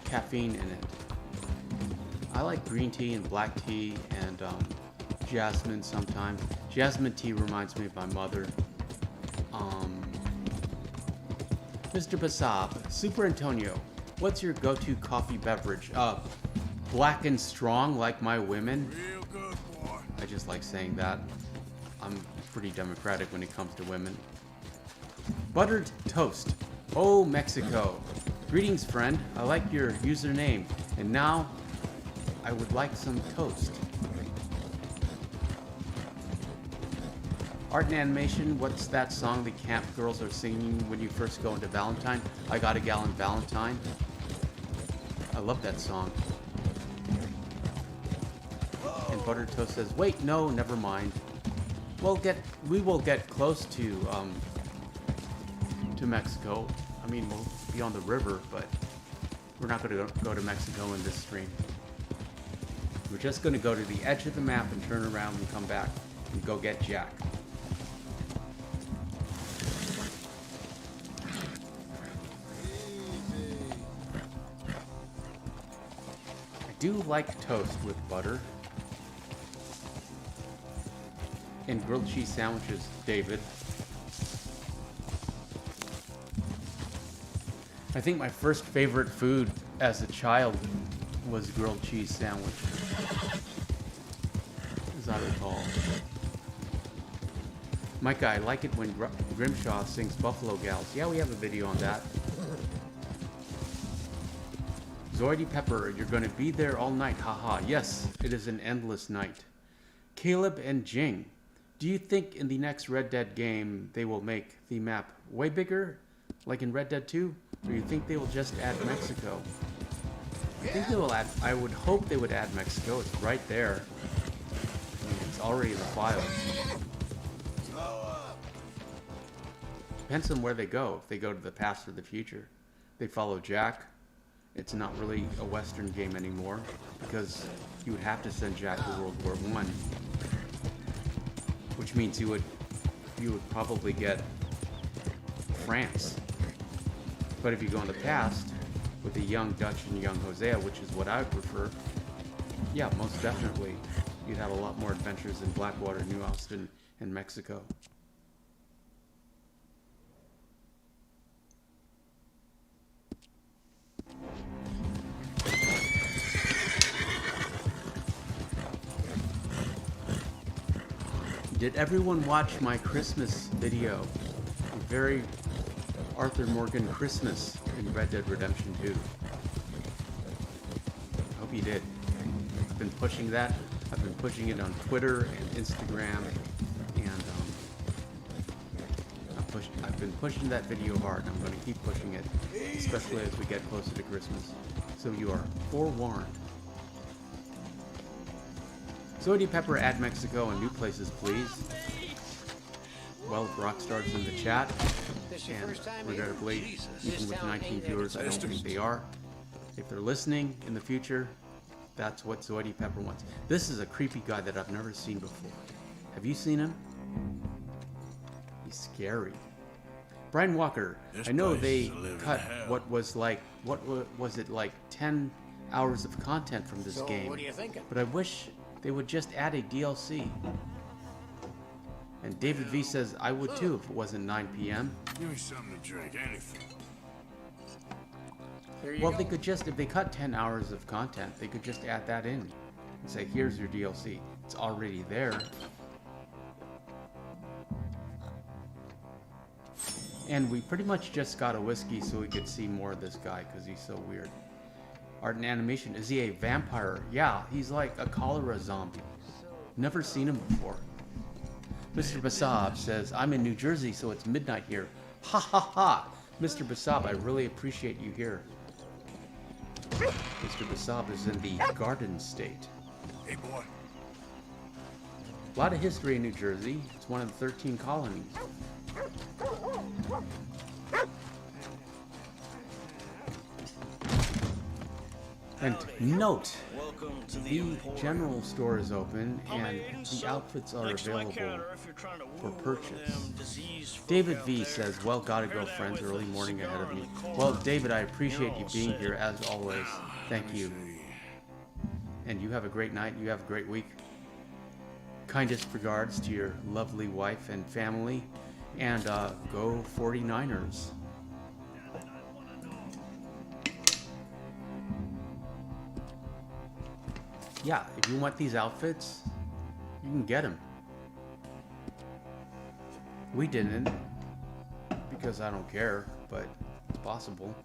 Speaker 1: caffeine in it. I like green tea and black tea and jasmine sometimes. Jasmine tea reminds me of my mother. Mr. Basab, Super Antonio, What's your go-to coffee beverage? Black and strong like my women.
Speaker 2: Real good, boy.
Speaker 1: I just like saying that. I'm pretty democratic when it comes to women. Buttered toast. Oh, Mexico. Greetings, friend. I like your username. And now, I would like some toast. Art and animation. What's that song the camp girls are singing when you first go into Valentine? I Got a Gallon Valentine. I love that song. And Buttered Toast says, wait, no, never mind. We will get close to Mexico. I mean, we'll be on the river, but we're not going to go to Mexico in this stream. We're just going to go to the edge of the map and turn around and come back and go get Jack. I do like toast with butter. And grilled cheese sandwiches, David. I think my first favorite food as a child was grilled cheese sandwich, as I recall. Micah, I like it when Grimshaw sings Buffalo Gals. Yeah, we have a video on that. Zoidy Pepper, you're going to be there all night, haha. Yes, it is an endless night. Caleb and Jing, do you think in the next Red Dead game they will make the map way bigger, like in Red Dead 2? Or do you think they will just add Mexico? I think they will add, I would hope they would add Mexico. It's right there. I mean, it's already in the files. Depends on where they go. If they go to the past or the future. They follow Jack. It's not really a Western game anymore because you would have to send Jack to World War I. Which means you would probably get France. But if you go in the past with the young Dutch and young Hosea, which is what I would prefer, yeah, most definitely, you'd have a lot more adventures in Blackwater, New Austin, and Mexico. Did everyone watch my Christmas video? A very Arthur Morgan Christmas in Red Dead Redemption 2. I hope you did. I've been pushing that. I've been pushing it on Twitter and Instagram, and I've been pushing that video hard, and I'm going to keep pushing it, especially as we get closer to Christmas. So you are forewarned. Zoidy Pepper, add Mexico and new places, please. Well, Rockstar's in the chat, and regrettably, even with 19 viewers, I don't think they are. If they're listening in the future, that's what Zoidy Pepper wants. This is a creepy guy that I've never seen before. Have you seen him? He's scary. Brian Walker, I know they cut what was it like 10 hours of content from this game, what are you thinking? But I wish they would just add a DLC. And David V says, I would too if it wasn't 9 p.m.
Speaker 2: Give me something to drink, anything.
Speaker 1: Well, they could just, if they cut 10 hours of content, they could just add that in and say, here's your DLC. It's already there. And we pretty much just got a whiskey so we could see more of this guy because he's so weird. Art and animation. Is he a vampire? Yeah, he's like a cholera zombie. Never seen him before. Mr. Basab says, I'm in New Jersey, so it's midnight here. Ha ha ha! Mr. Basab, I really appreciate you here. Mr. Basab is in the Garden State.
Speaker 2: Hey, boy.
Speaker 1: A lot of history in New Jersey. It's one of the 13 colonies. And note, the general store is open and the outfits are available for purchase. David V says, well, gotta go, friends, early morning ahead of me. Well, David, I appreciate you being here as always. Thank you. And you have a great night. You have a great week. Kindest regards to your lovely wife and family. And go 49ers. Yeah, if you want these outfits, you can get them. We didn't, because I don't care, but it's possible.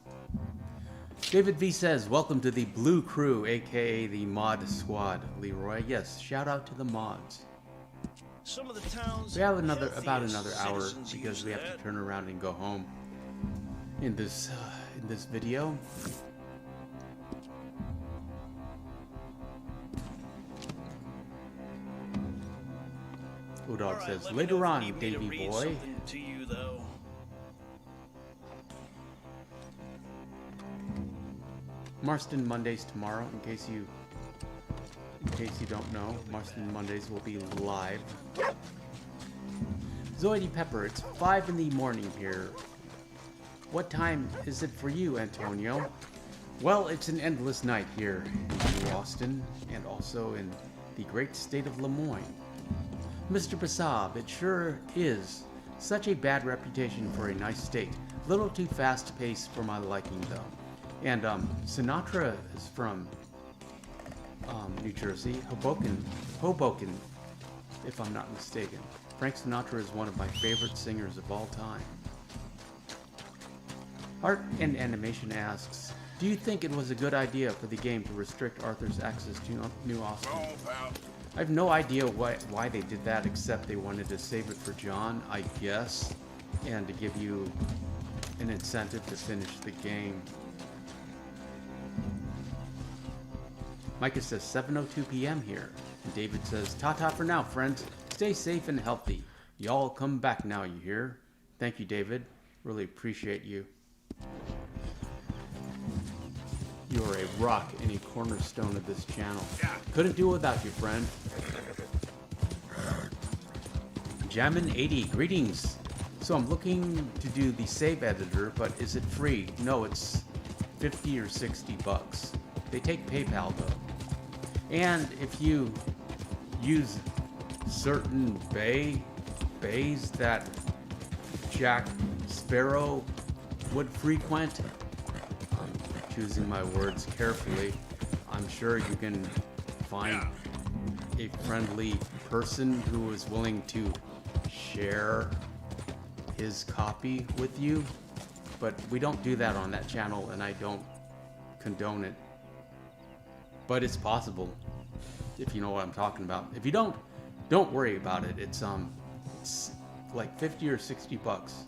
Speaker 1: David V says, welcome to the Blue Crew, aka the Mod Squad. Leroy, yes, shout out to the mods.
Speaker 10: Some of the towns
Speaker 1: We have about another hour because we have to turn around and go home in this video. Odog says, later on, Davy boy.
Speaker 10: To you, though.
Speaker 1: Marston Mondays tomorrow, in case you don't know. Marston Mondays will be live. Zoe Pepper, it's 5 in the morning here. What time is it for you, Antonio? Well, it's an endless night here in New Austin, and also in the great state of Lemoyne. Mr. Basab, it sure is such a bad reputation for a nice state. Little too fast-paced for my liking, though. And Sinatra is from New Jersey, Hoboken, if I'm not mistaken. Frank Sinatra is one of my favorite singers of all time. Art and Animation asks, do you think it was a good idea for the game to restrict Arthur's access to New Austin? I have no idea why they did that, except they wanted to save it for John, I guess, and to give you an incentive to finish the game. Micah says 7:02 p.m. here, and David says, ta-ta for now, friends. Stay safe and healthy. Y'all come back now, you hear? Thank you, David. Really appreciate you. You are a rock and a cornerstone of this channel. Couldn't do it without you, friend. Jammin80, greetings. So I'm looking to do the save editor, but is it free? No, it's 50 or 60 bucks. They take PayPal though. And if you use certain bays that Jack Sparrow would frequent, I'm choosing my words carefully, I'm sure you can find a friendly person who is willing to share his copy with you, but we don't do that on that channel, and I don't condone it. But it's possible, if you know what I'm talking about. If you don't worry about it. It's like 50 or 60 bucks.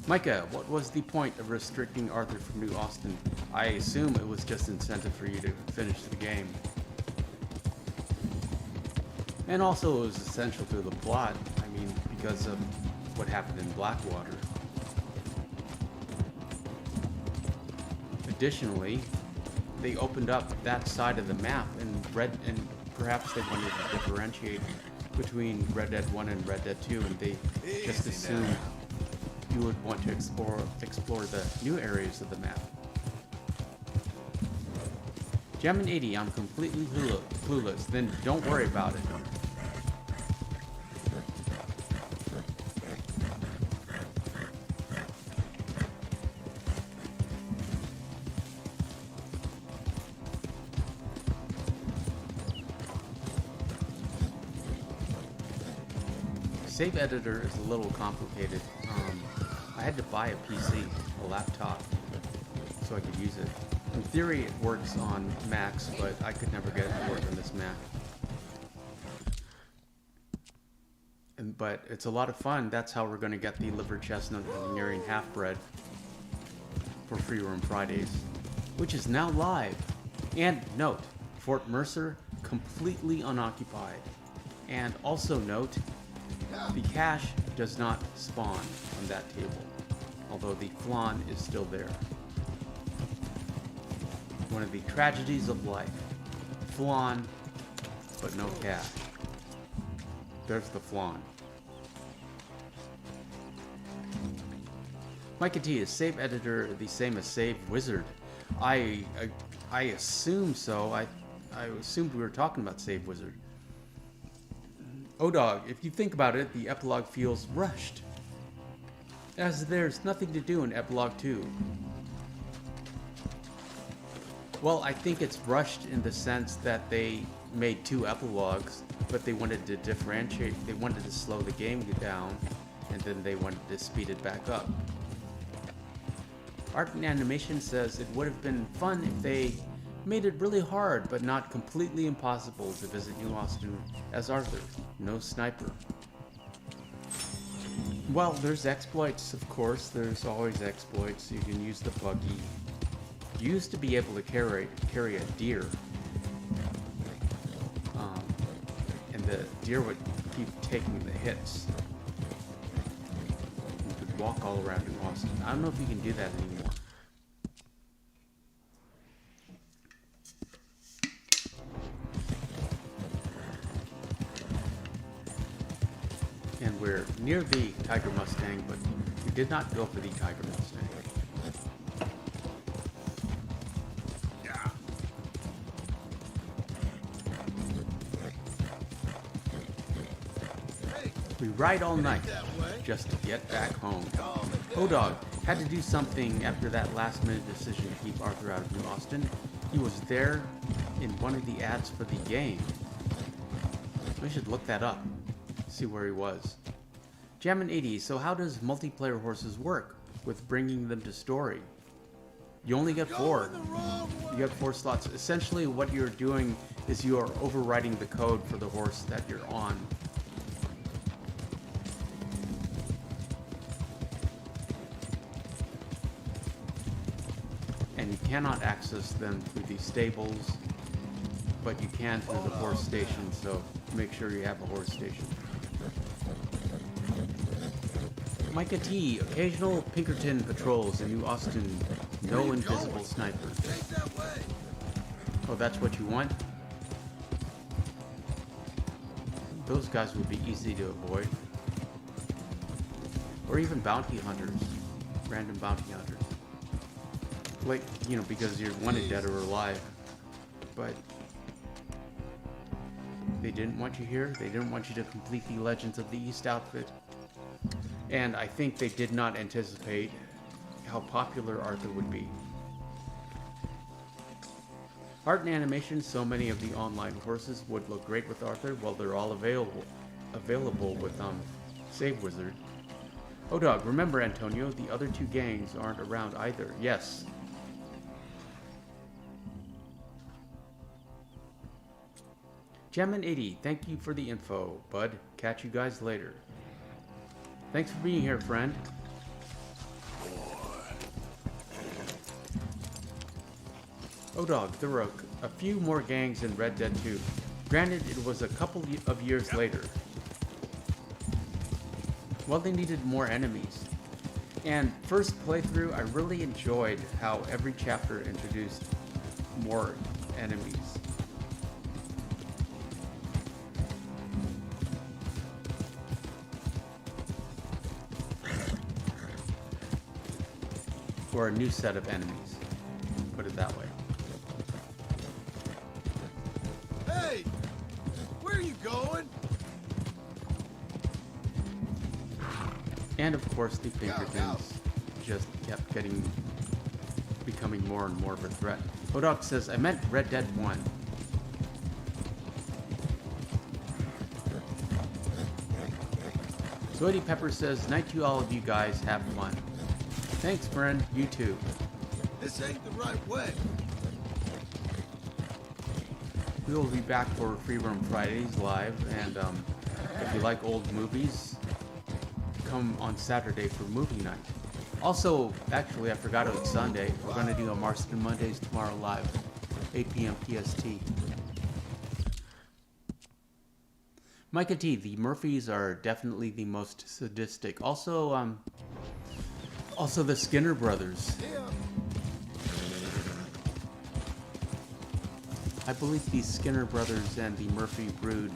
Speaker 1: Micah, what was the point of restricting Arthur from New Austin? I assume it was just incentive for you to finish the game. And also it was essential to the plot, I mean, because of what happened in Blackwater. Additionally, they opened up that side of the map and perhaps they wanted to differentiate between Red Dead 1 and Red Dead 2, and they just assumed you would want to explore the new areas of the map. Jammin80, I'm completely clueless, then don't worry about it. Save editor is a little complicated. I had to buy a PC, a laptop, so I could use it. In theory, it works on Macs, but I could never get it to work on this Mac. But it's a lot of fun. That's how we're going to get the liver chestnut engineering half bread for Free Room Fridays, which is now live. And note, Fort Mercer completely unoccupied. And also note, the cache does not spawn on that table, although the flan is still there. One of the tragedies of life. Flan, but no cache. There's the flan. Micah T, is Save Editor the same as Save Wizard? I assume so. I assumed we were talking about Save Wizard. Odog, if you think about it, the epilogue feels rushed, as there's nothing to do in epilogue 2. Well, I think it's rushed in the sense that they made 2 epilogues, but they wanted to differentiate. They wanted to slow the game down, and then they wanted to speed it back up. Art and Animation says it would have been fun if they made it really hard, but not completely impossible to visit New Austin as Arthur. No sniper. Well, there's exploits, of course. There's always exploits. You can use the buggy. You used to be able to carry a deer. And the deer would keep taking the hits. You could walk all around New Austin. I don't know if you can do that anymore. And we're near the Tiger Mustang, but we did not go for the Tiger Mustang. We ride all night just to get back home. O-Dog had to do something after that last-minute decision to keep Arthur out of New Austin. He was there in one of the ads for the game. We should look that up. See where he was. Jammin' 80, so how does multiplayer horses work with bringing them to story? You only get 4. You get 4 slots. Essentially what you're doing is you are overwriting the code for the horse that you're on. And you cannot access them through the stables, but you can through the horse station, so make sure you have a horse station. Micah T, occasional Pinkerton patrols in New Austin, no invisible snipers. Oh, that's what you want? Those guys would be easy to avoid. Or even bounty hunters, random bounty hunters. Like, you know, because you're wanted dead or alive. But they didn't want you here. They didn't want you to complete the Legends of the East outfit. And I think they did not anticipate how popular Arthur would be. Art and animation, so many of the online horses would look great with Arthur. Well, they're all available with Save Wizard. Oh dog, remember Antonio, the other 2 gangs aren't around either. Yes. Jammin' 80, thank you for the info, bud. Catch you guys later. Thanks for being here, friend. Oh dog, there were a few more gangs in Red Dead 2. Granted, it was a couple of years later. Well, they needed more enemies. And first playthrough, I really enjoyed how every chapter introduced more enemies. Or a new set of enemies, put it that way.
Speaker 3: Hey! Where are you going?
Speaker 1: And of course the Pinkertons just kept becoming more and more of a threat. Odok says, I meant Red Dead 1. Zoidy Pepper says, night to all of you guys, have fun. Thanks, friend. You too.
Speaker 3: This ain't the right way.
Speaker 1: We will be back for Free Roam Fridays live, and if you like old movies, come on Saturday for movie night. Also, actually, I forgot it was Sunday. We're going to do a Marston Mondays tomorrow live, 8 p.m. PST. Micah T, the Murphys are definitely the most sadistic. Also the Skinner brothers. I believe the Skinner brothers and the Murphy brood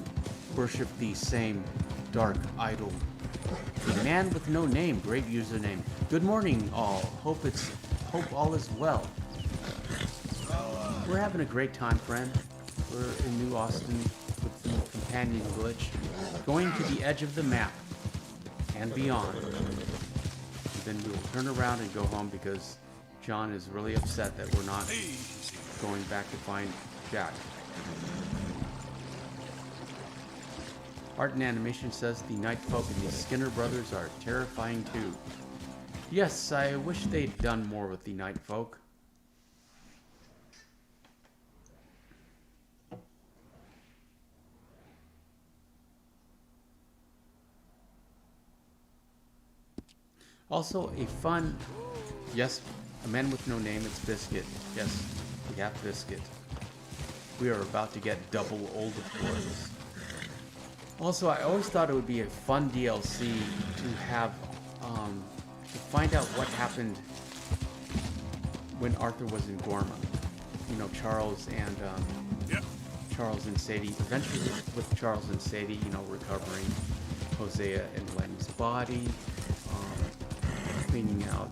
Speaker 1: worship the same dark idol. The man with no name, great username. Good morning, all. Hope all is well. We're having a great time, friend. We're in New Austin with the companion glitch, going to the edge of the map and beyond. Then we will turn around and go home because John is really upset that we're not going back to find Jack. Art and Animation says the Night Folk and the Skinner brothers are terrifying too. Yes, I wish they'd done more with the Night Folk. Also, a fun, yes, a man with no name, it's Biscuit. Yes, we have Biscuit. We are about to get double old boys. Also, I always thought it would be a fun DLC to have, to find out what happened when Arthur was in Gorma. You know, Charles and, Charles and Sadie, eventually with Charles and Sadie, you know, recovering Hosea and Lenny's body, cleaning out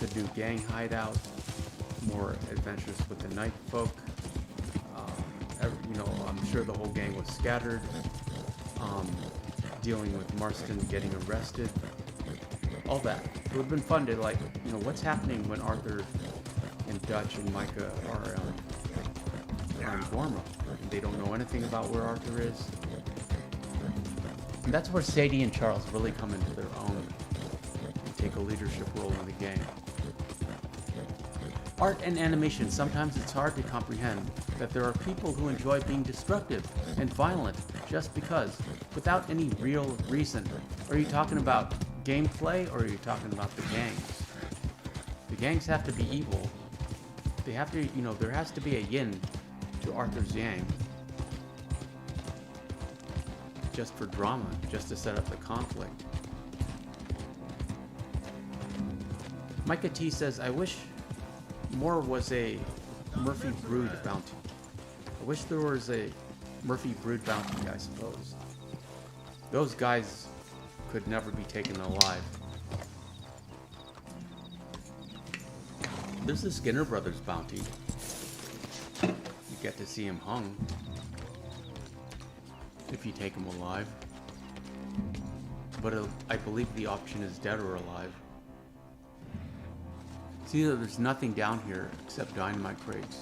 Speaker 1: the new gang hideout, more adventures with the Night Folk. You know, I'm sure the whole gang was scattered. Dealing with Marston getting arrested. All that. It would have been fun to, like, you know, what's happening when Arthur and Dutch and Micah are in Gorma. And they don't know anything about where Arthur is. And that's where Sadie and Charles really come into their own and take a leadership role in the game. Art and animation, sometimes it's hard to comprehend that there are people who enjoy being destructive and violent just because, without any real reason. Are you talking about gameplay, or are you talking about the gangs? The gangs have to be evil. They have to, you know, there has to be a yin to Arthur's yang. Just for drama, just to set up the conflict. Micah T says, I wish more was a Murphy Brood bounty. I wish there was a Murphy Brood bounty, I suppose. Those guys could never be taken alive. There's the Skinner Brothers bounty. You get to see him hung. If you take him alive. But I believe the option is dead or alive. See, there's nothing down here except dynamite crates.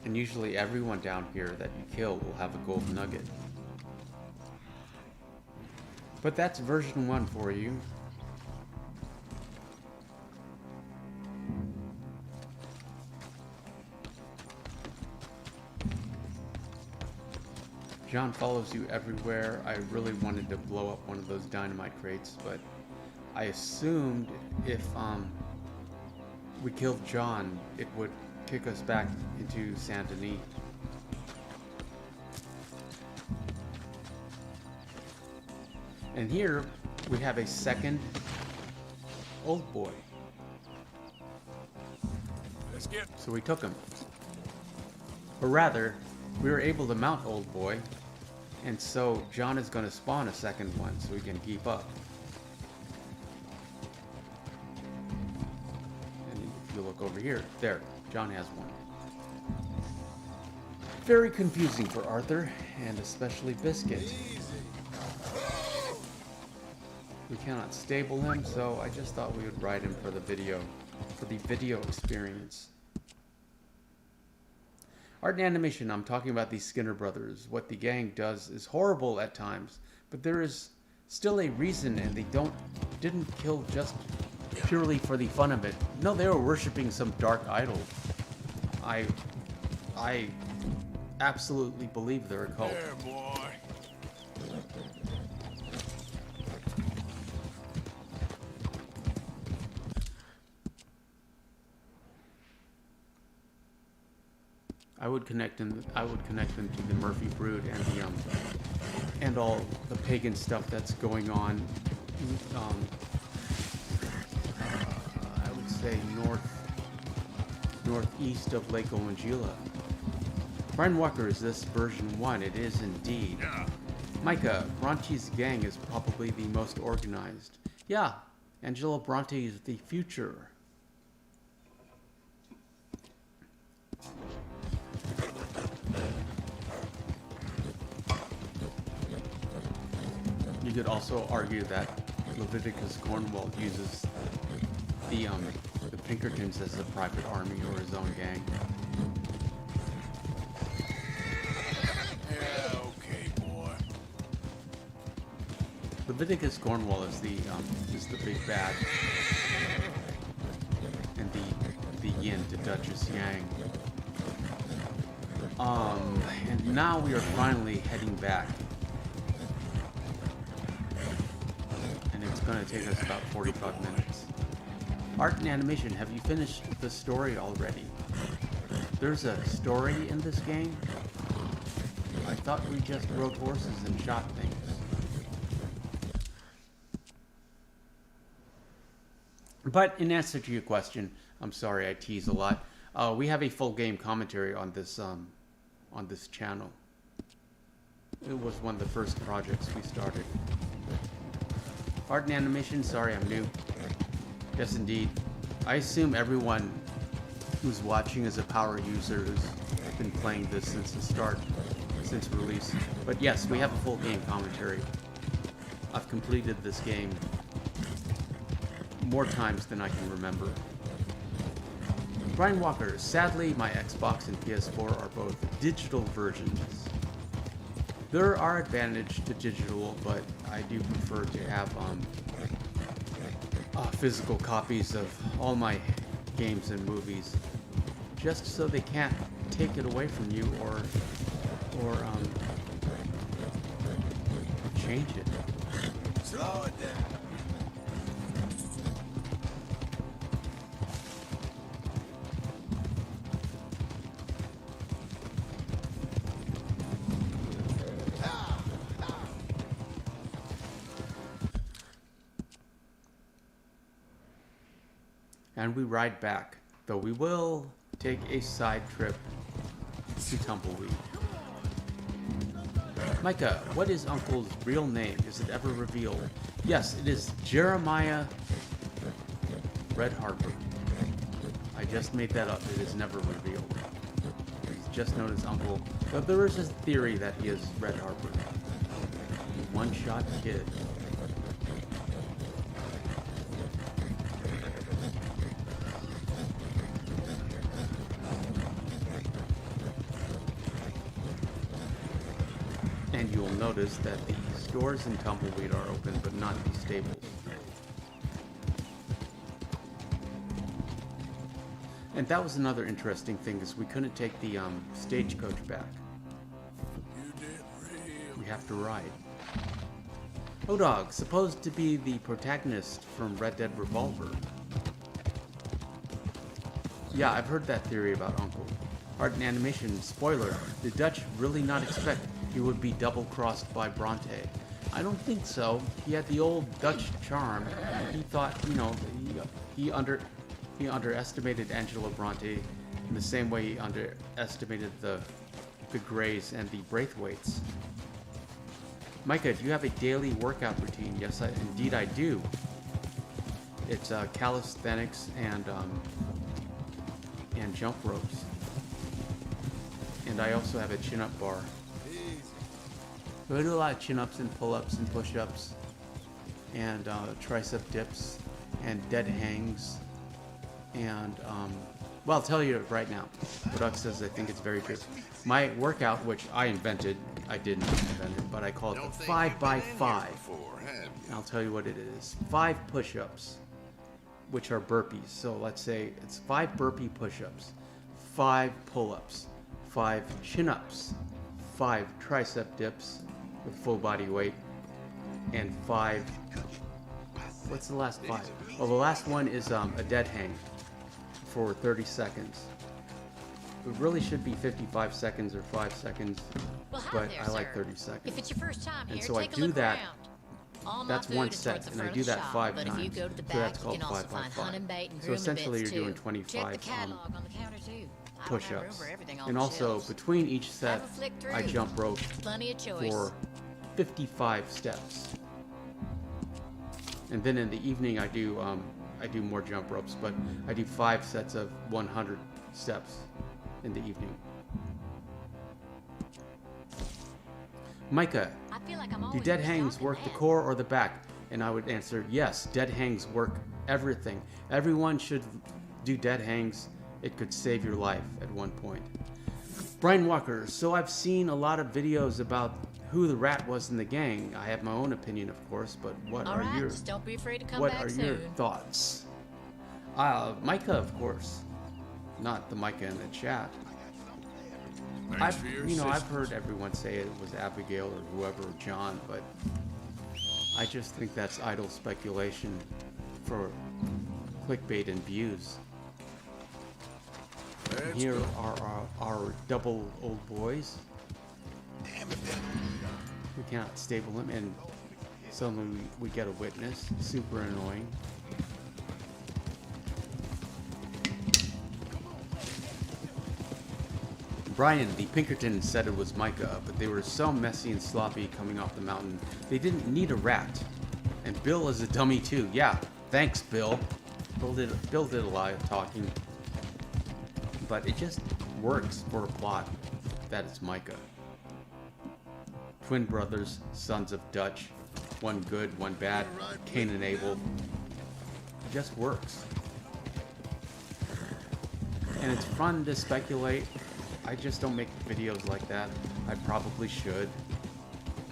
Speaker 1: And usually everyone down here that you kill will have a gold nugget. But that's version 1 for you. John follows you everywhere. I really wanted to blow up one of those dynamite crates, but I assumed if we killed John, it would kick us back into Saint Denis. And here we have a second old boy.
Speaker 2: Let's get.
Speaker 1: So we took him. Or rather, we were able to mount old boy, and so John is going to spawn a second one so we can keep up. And if you look over here, there, John has one. Very confusing for Arthur, and especially Biscuit. We cannot stable him, so I just thought we would ride him for the video experience. Art and animation, I'm talking about these Skinner brothers. What the gang does is horrible at times, but there is still a reason, and they didn't kill just purely for the fun of it. No, they were worshiping some dark idol. I absolutely believe they're a cult.
Speaker 2: There, boy.
Speaker 1: I would connect them to the Murphy Brood and the and all the pagan stuff that's going on. I would say northeast of Lake Owanjila. Brian Walker, is this version 1? It is indeed.
Speaker 2: Yeah.
Speaker 1: Micah, Bronte's gang is probably the most organized. Yeah, Angelo Bronte is the future. could also argue that Leviticus Cornwall uses the Pinkertons as a private army or his own gang.
Speaker 2: Yeah, okay, boy.
Speaker 1: Leviticus Cornwall is the big bad, and the yin to Duchess Yang. And now we are finally heading back. And it's gonna take us about 45 minutes. Art and animation, have you finished the story already? There's a story in this game? I thought we just rode horses and shot things. But in answer to your question, I'm sorry I tease a lot. We have a full game commentary on this channel. It was one of the first projects we started. Art and animation, sorry I'm new. Yes indeed. I assume everyone who's watching is a power user who's been playing this since the start, since release. But yes, we have a full game commentary. I've completed this game more times than I can remember. Brian Walker, sadly my Xbox and PS4 are both digital versions. There are advantages to digital, but I do prefer to have physical copies of all my games and movies, just so they can't take it away from you or change it.
Speaker 3: Slow it down.
Speaker 1: And we ride back, though we will take a side trip to Tumbleweed. Micah, what is Uncle's real name? Is it ever revealed? Yes, it is Jeremiah Red Harper. I just made that up. It is never revealed. He's just known as Uncle. But there is a theory that he is Red Harper. One-shot kid. And you will notice that the stores in Tumbleweed are open, but not the stables. And that was another interesting thing, is we couldn't take the stagecoach back. We have to ride. O-Dog, supposed to be the protagonist from Red Dead Revolver. Yeah, I've heard that theory about Uncle. Art and animation, spoiler, did Dutch really not expect he would be double-crossed by Bronte? I don't think so. He had the old Dutch charm. He thought, you know, he underestimated Angela Bronte in the same way he underestimated the Greys and the Braithwaites. Micah, do you have a daily workout routine? Yes, indeed I do. It's calisthenics and jump ropes. And I also have a chin-up bar. So I do a lot of chin-ups and pull-ups and push-ups and tricep dips and dead hangs. And, well, I'll tell you right now. Product says I think it's very good. My workout, which I invented, I didn't invent it, but I call it the 5x5. And I'll tell you what it is. 5 push-ups, which are burpees. So let's say it's 5 burpee push-ups, 5 pull-ups, 5 chin-ups, 5 tricep dips with full body weight, and 5... What's the last 5? Well, the last one is a dead hang for 30 seconds. It really should be 55 seconds or 5 seconds,
Speaker 6: Well, hi
Speaker 1: but
Speaker 6: there,
Speaker 1: I like
Speaker 6: sir.
Speaker 1: 30 seconds.
Speaker 6: If it's your first time
Speaker 1: And
Speaker 6: here,
Speaker 1: so I
Speaker 6: take a
Speaker 1: do
Speaker 6: look
Speaker 1: that.
Speaker 6: around. All my
Speaker 1: That's
Speaker 6: food
Speaker 1: one
Speaker 6: is
Speaker 1: set,
Speaker 6: towards the
Speaker 1: and I
Speaker 6: front
Speaker 1: do
Speaker 6: of the
Speaker 1: that
Speaker 6: shop,
Speaker 1: 5
Speaker 6: but
Speaker 1: times.
Speaker 6: if you go to the
Speaker 1: So
Speaker 6: back,
Speaker 1: that's
Speaker 6: you
Speaker 1: called
Speaker 6: can also
Speaker 1: 5
Speaker 6: find
Speaker 1: by 5.
Speaker 6: hunting bait and
Speaker 1: So
Speaker 6: grooming
Speaker 1: essentially
Speaker 6: bits
Speaker 1: you're doing
Speaker 6: too.
Speaker 1: 25
Speaker 6: Check the catalog on the counter too. I don't have
Speaker 1: push-ups.
Speaker 6: room for everything on
Speaker 1: And
Speaker 6: the
Speaker 1: also,
Speaker 6: shelves.
Speaker 1: between each set,
Speaker 6: Have a flick
Speaker 1: I
Speaker 6: through.
Speaker 1: jump rope
Speaker 6: Plenty of choice.
Speaker 1: for 55 steps. And then in the evening I do more jump ropes, but I do 5 sets of 100 steps in the evening. Micah,
Speaker 6: I feel like I'm
Speaker 1: do
Speaker 6: always
Speaker 1: dead
Speaker 6: worse
Speaker 1: hangs
Speaker 6: off than
Speaker 1: work the
Speaker 6: them.
Speaker 1: core or the back? And I would answer, yes, dead hangs work everything. Everyone should do dead hangs. It could save your life at one point. Brian Walker, so I've seen a lot of videos about who the rat was in the gang. I have my own opinion, of course, but what
Speaker 6: All
Speaker 1: are
Speaker 6: right,
Speaker 1: your
Speaker 6: just don't be afraid to come
Speaker 1: what
Speaker 6: back
Speaker 1: are
Speaker 6: soon.
Speaker 1: your thoughts? Micah, of course, not the Micah in the chat.
Speaker 2: Thanks for your
Speaker 1: I've
Speaker 2: assistance.
Speaker 1: heard everyone say it was Abigail or whoever, or John, but I just think that's idle speculation for clickbait and views.
Speaker 2: Let's
Speaker 1: Here
Speaker 2: go.
Speaker 1: are our double old boys. We cannot stable him, and suddenly we get a witness. Super annoying. Brian, the Pinkerton said it was Micah, but they were so messy and sloppy coming off the mountain. They didn't need a rat. And Bill is a dummy too. Yeah, thanks, Bill. Bill did a lot of talking. But it just works for a plot that it's Micah. Twin brothers, sons of Dutch. One good, one bad. Cain and Abel. It just works. And it's fun to speculate. I just don't make videos like that. I probably should.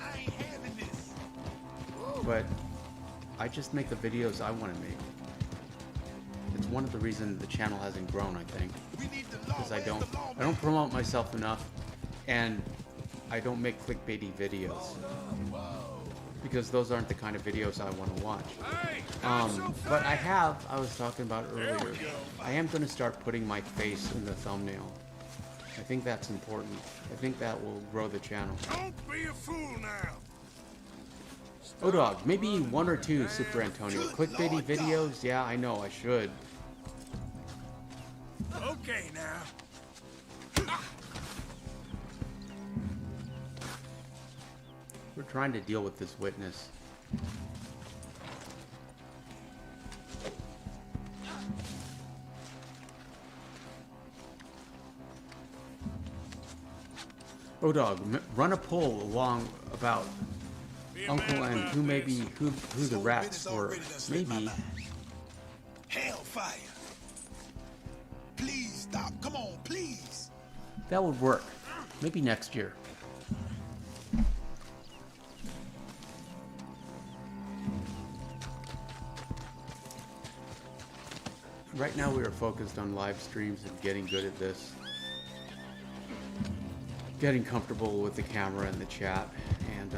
Speaker 3: I ain't having this.
Speaker 1: But I just make the videos I want to make. It's one of the reasons the channel hasn't grown, I think.
Speaker 3: We need the law.
Speaker 1: Because I
Speaker 3: Where's
Speaker 1: don't
Speaker 3: the law,
Speaker 1: I don't promote myself enough, and I don't make clickbaity videos. Because those aren't the kind of videos I want to watch.
Speaker 2: Hey, not so
Speaker 1: But I
Speaker 2: fast.
Speaker 1: was talking about earlier, I am going to start putting my face in the thumbnail. I think that's important. I think that will grow the channel.
Speaker 2: Don't be a fool now.
Speaker 1: Oh dog, maybe one or two Super Antonio. Clickbaity videos? Yeah, I know, I should.
Speaker 2: Okay now.
Speaker 1: We're trying to deal with this witness. Oh dog, run a poll along about
Speaker 2: Be a
Speaker 1: Uncle
Speaker 2: man
Speaker 1: and
Speaker 2: about
Speaker 1: who may
Speaker 2: this.
Speaker 1: be who the rats were. Maybe.
Speaker 3: Hellfire. Please stop. Come on, please.
Speaker 1: That would work. Maybe next year. Right now we are focused on live streams and getting good at this. Getting comfortable with the camera and the chat, and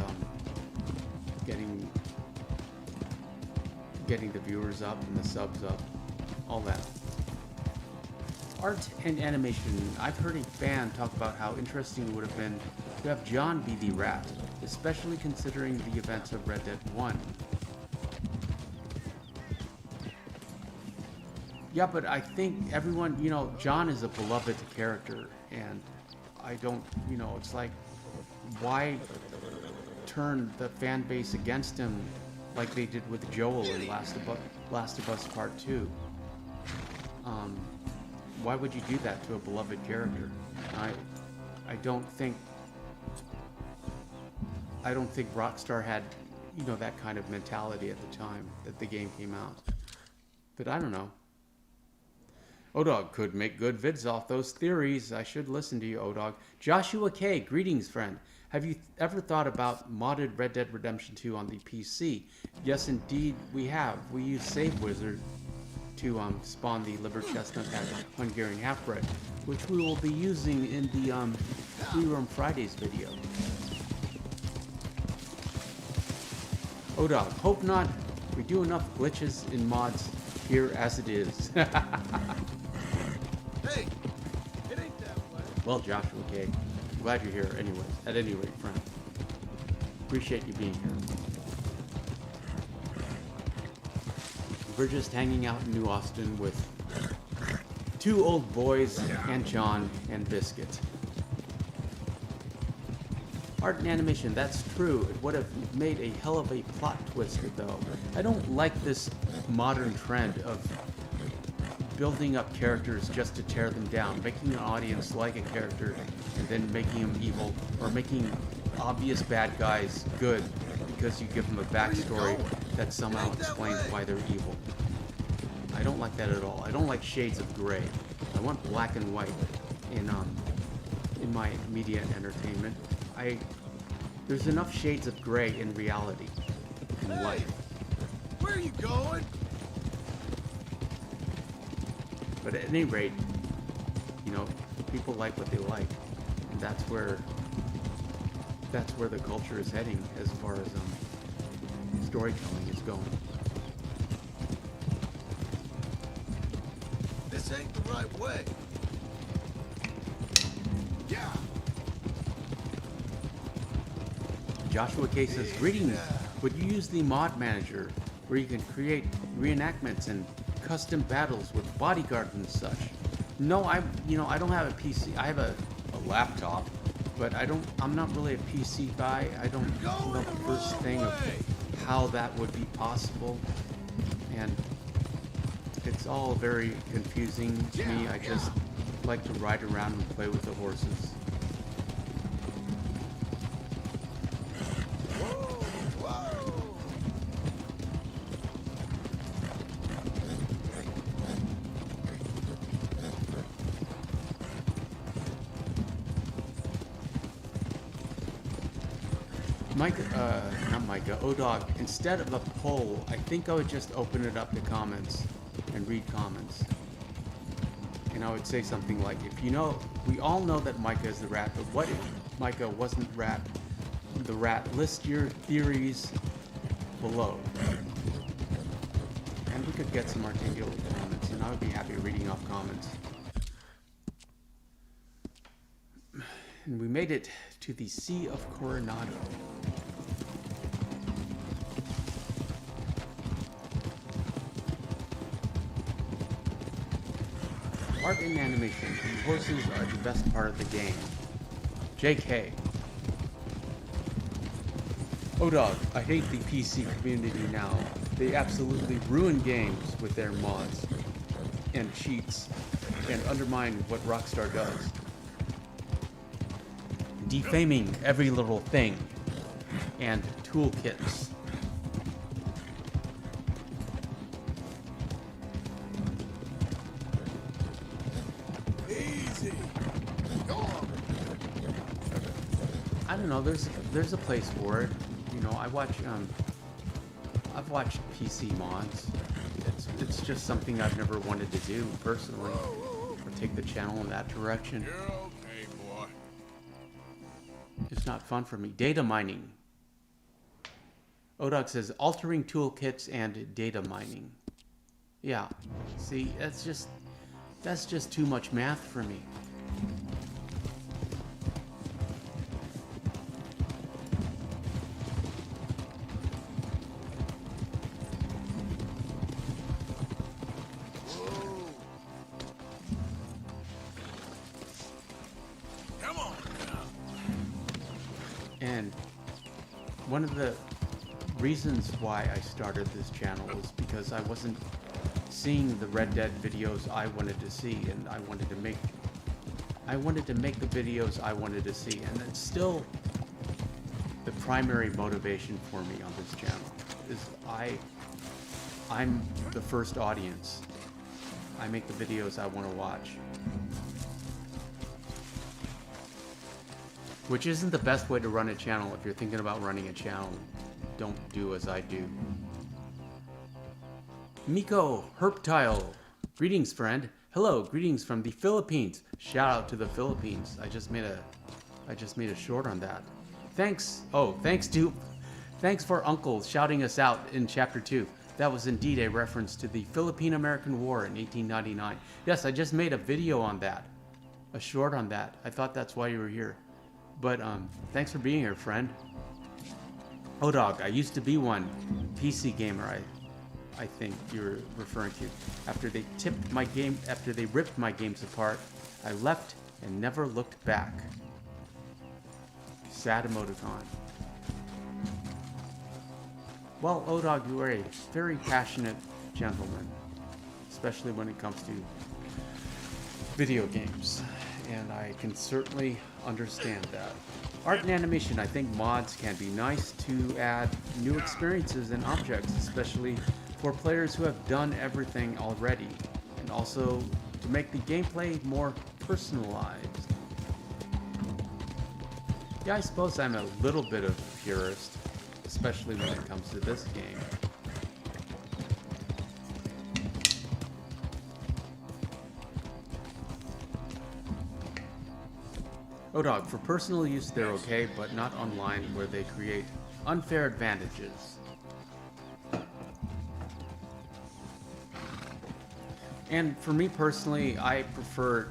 Speaker 1: getting the viewers up and the subs up. All that. Art and animation. I've heard a fan talk about how interesting it would have been to have John be the rat, especially considering the events of Red Dead 1. Yeah, but I think everyone, John is a beloved character, and I don't, it's like, why turn the fan base against him like they did with Joel in Last of Us Part 2? Why would you do that to a beloved character? I don't think Rockstar had, that kind of mentality at the time that the game came out. But I don't know. Odog could make good vids off those theories. I should listen to you, Odog. Joshua K, greetings, friend. Have you ever thought about modded Red Dead Redemption 2 on the PC? Yes, indeed, we have. We use Save Wizard to spawn the liver chestnut at Hungarian half-bred, which we will be using in the Free Roam Fridays video. Odog, hope not. We do enough glitches in mods here as it is.
Speaker 3: Hey, it ain't that way.
Speaker 1: Well, Joshua K, glad you're here anyways. At any rate, friend. Appreciate you being here. We're just hanging out in New Austin with two old boys, and John and Biscuit. Art and animation, that's true. It would have made a hell of a plot twist, though. I don't like this modern trend of building up characters just to tear them down, making an audience like a character and then making him evil, or making obvious bad guys good because you give them a backstory that somehow explains why they're evil. I don't like that at all. I don't like shades of gray. I want black and white in my media and entertainment. There's enough shades of gray in reality, in life.
Speaker 3: Where are you going?
Speaker 1: But at any rate, you know, people like what they like, and that's where the culture is heading as far as storytelling is going.
Speaker 3: This ain't the right way. Yeah.
Speaker 1: Joshua K says, "Greetings. Would you use the mod manager where you can create reenactments and custom battles with bodyguards and such?" No, I don't have a PC. I have a laptop, but I'm not really a PC guy. I don't know the first thing of how that would be possible, and it's all very confusing to me. I just like to ride around and play with the horses. ODog, instead of a poll, I think I would just open it up to comments and read comments. And I would say something like, if you know, we all know that Micah is the rat, but what if Micah wasn't the rat? List your theories below. And we could get some articulate comments, and I would be happy reading off comments. And we made it to the Sea of Coronado. Art and animation. The horses are the best part of the game. JK. ODog, I hate the PC community now. They absolutely ruin games with their mods and cheats and undermine what Rockstar does. Defaming every little thing and toolkits. I don't know. There's a place for it. You know, I've watched PC mods. It's just something I've never wanted to do personally, or take the channel in that direction.
Speaker 2: You're okay, boy.
Speaker 1: It's not fun for me. Data mining. ODog says altering toolkits and data mining. Yeah. See, that's just too much math for me. And one of the reasons why I started this channel was because I wasn't seeing the Red Dead videos I wanted to see, and I wanted to make the videos I wanted to see, and it's still the primary motivation for me on this channel. Is I'm the first audience. I make the videos I want to watch. Which isn't the best way to run a channel. If you're thinking about running a channel, don't do as I do. Miko Herptile. Greetings, friend. Hello, greetings from the Philippines. Shout out to the Philippines. I just made a short on that. Thanks. Oh, thanks for Uncle shouting us out in Chapter 2. That was indeed a reference to the Philippine-American War in 1899. Yes, I just made a video on that. A short on that. I thought that's why you were here. But thanks for being here, friend. ODog, I used to be one. PC gamer, I think you're referring to. After they ripped my games apart, I left and never looked back. Sad emoticon. Well, ODog, you are a very passionate gentleman, especially when it comes to video games, and I can certainly understand that. Art and animation. I think mods can be nice to add new experiences and objects, especially for players who have done everything already, and also to make the gameplay more personalized. Yeah, I suppose I'm a little bit of a purist, especially when it comes to this game. ODog, for personal use they're okay, but not online where they create unfair advantages. And for me personally, I prefer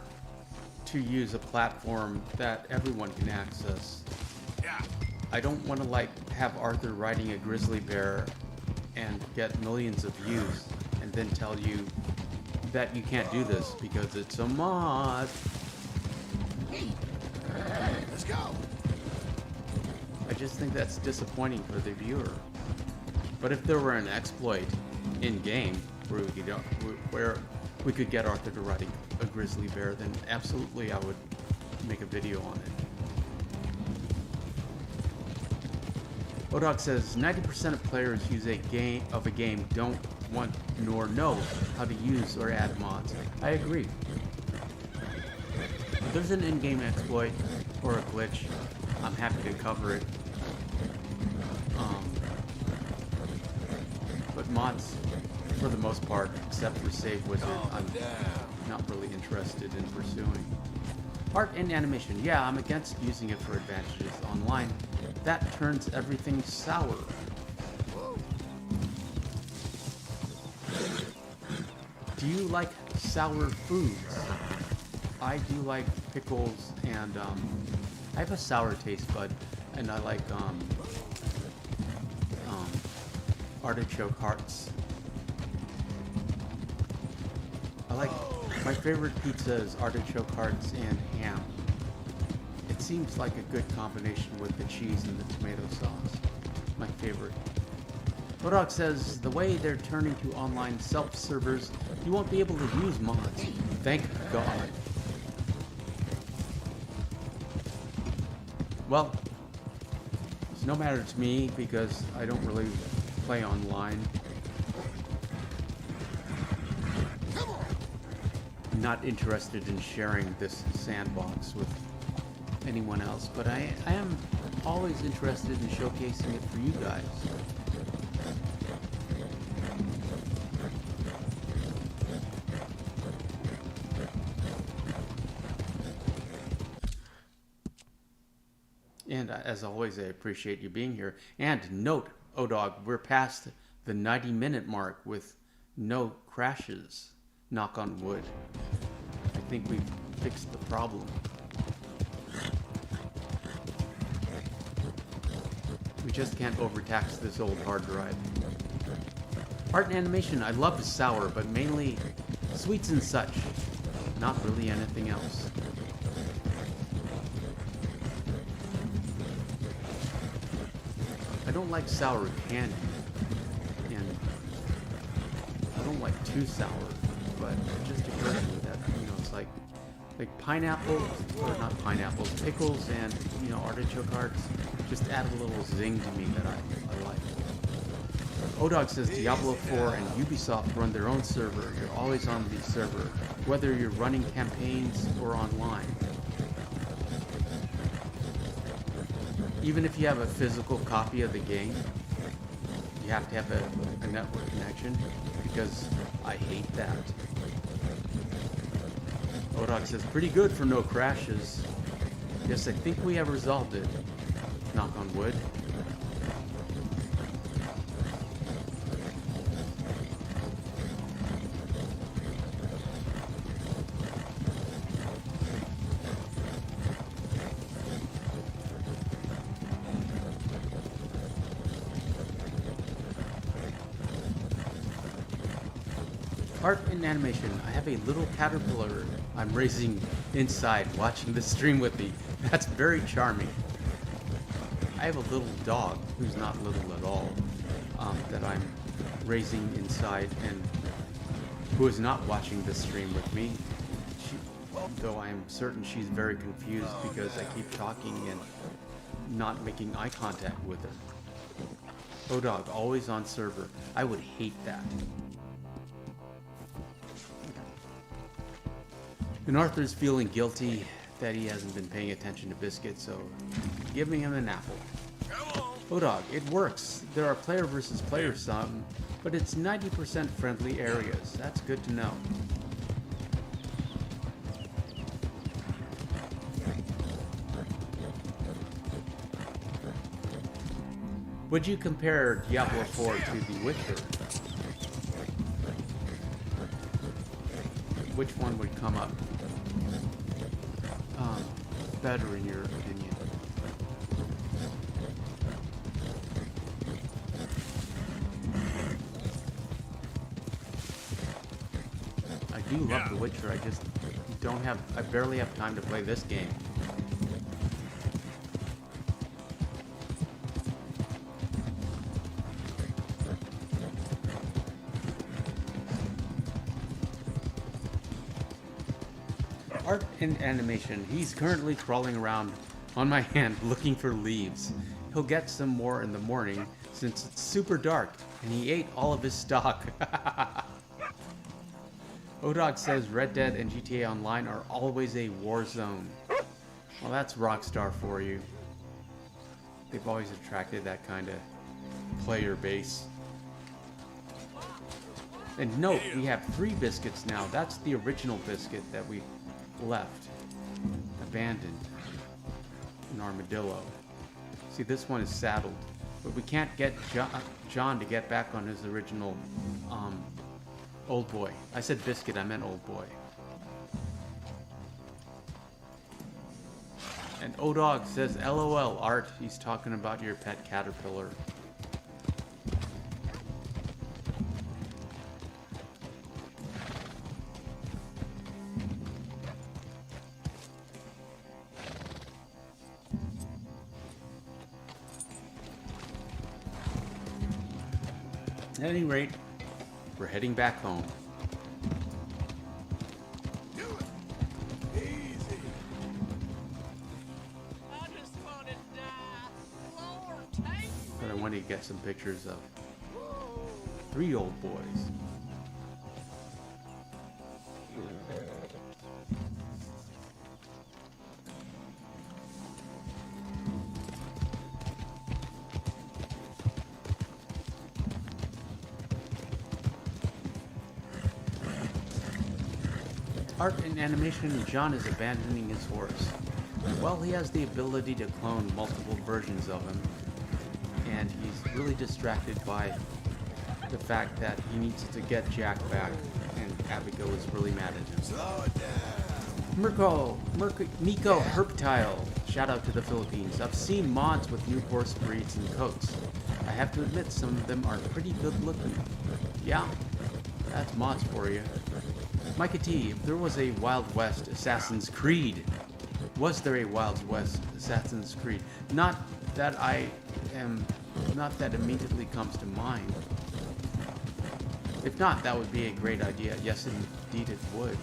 Speaker 1: to use a platform that everyone can access. I don't want to like have Arthur riding a grizzly bear and get millions of views and then tell you that you can't do this because it's a mod.
Speaker 3: Let's go.
Speaker 1: I just think that's disappointing for the viewer. But if there were an exploit in-game where we could get Arthur to ride a grizzly bear, then absolutely I would make a video on it. ODog says 90% of players use a game don't want nor know how to use or add mods. I agree. If there's an in-game exploit or a glitch, I'm happy to cover it. But mods, for the most part, except for Save Wizard, I'm not really interested in pursuing. Art and animation. Yeah, I'm against using it for advantages online. That turns everything sour. Do you like sour foods? I do like pickles and I have a sour taste bud, and I like artichoke hearts. My favorite pizza is artichoke hearts and ham. It seems like a good combination with the cheese and the tomato sauce. My favorite. Bodog says the way they're turning to online self-servers, you won't be able to use mods. Thank God. Well, it's no matter to me because I don't really play online. I'm not interested in sharing this sandbox with anyone else, but I am always interested in showcasing it for you guys. And as always, I appreciate you being here. And note, ODog, we're past the 90-minute mark with no crashes. Knock on wood. I think we've fixed the problem. We just can't overtax this old hard drive. Art and animation, I love sour, but mainly sweets and such. Not really anything else. I don't like sour candy, and I don't like too sour, but it just occurred to me that, it's like pineapple, or not pineapples, pickles and, artichoke hearts just add a little zing to me that I like. ODog says Diablo 4 and Ubisoft run their own server. You're always on the server, whether you're running campaigns or online. Even if you have a physical copy of the game, you have to have a network connection, because I hate that. ODog says, pretty good for no crashes. Yes, I think we have resolved it. Knock on wood. Art and animation. I have a little caterpillar I'm raising inside, watching the stream with me. That's very charming. I have a little dog, who's not little at all, that I'm raising inside and who is not watching this stream with me. Though I am certain she's very confused because I keep talking and not making eye contact with her. O-Dog, always on server. I would hate that. And Arthur's feeling guilty that he hasn't been paying attention to Biscuit, so giving him an apple. O-Dog, it works. There are player versus player some, but it's 90% friendly areas. That's good to know. Would you compare Diablo 4 to The Witcher? Which one would come up better in your opinion? I do love The Witcher, I just I barely have time to play this game. Art and animation. He's currently crawling around on my hand looking for leaves. He'll get some more in the morning since it's super dark and he ate all of his stock. O-Dog says Red Dead and GTA Online are always a war zone. Well, that's Rockstar for you. They've always attracted that kind of player base. And note, we have 3 biscuits now. That's the original biscuit that we left, abandoned, an armadillo. See, this one is saddled, but we can't get John to get back on his original old boy. I said biscuit, I meant old boy. And O-Dog says, LOL, Art. He's talking about your pet caterpillar. At any rate, we're heading back home.
Speaker 6: I just want to die. Lord, take me.
Speaker 1: But I wanted to get some pictures of 3 old boys. Art and animation, John is abandoning his horse. Well, he has the ability to clone multiple versions of him, and he's really distracted by the fact that he needs to get Jack back, and Abigail is really mad at him.
Speaker 3: Slow it down.
Speaker 1: Miko Herptile, shout out to the Philippines. I've seen mods with new horse breeds and coats. I have to admit some of them are pretty good looking. Yeah, that's mods for you. Micah T, if there was a Wild West Assassin's Creed, was there a Wild West Assassin's Creed? Not that immediately comes to mind. If not, that would be a great idea. Yes, indeed it would.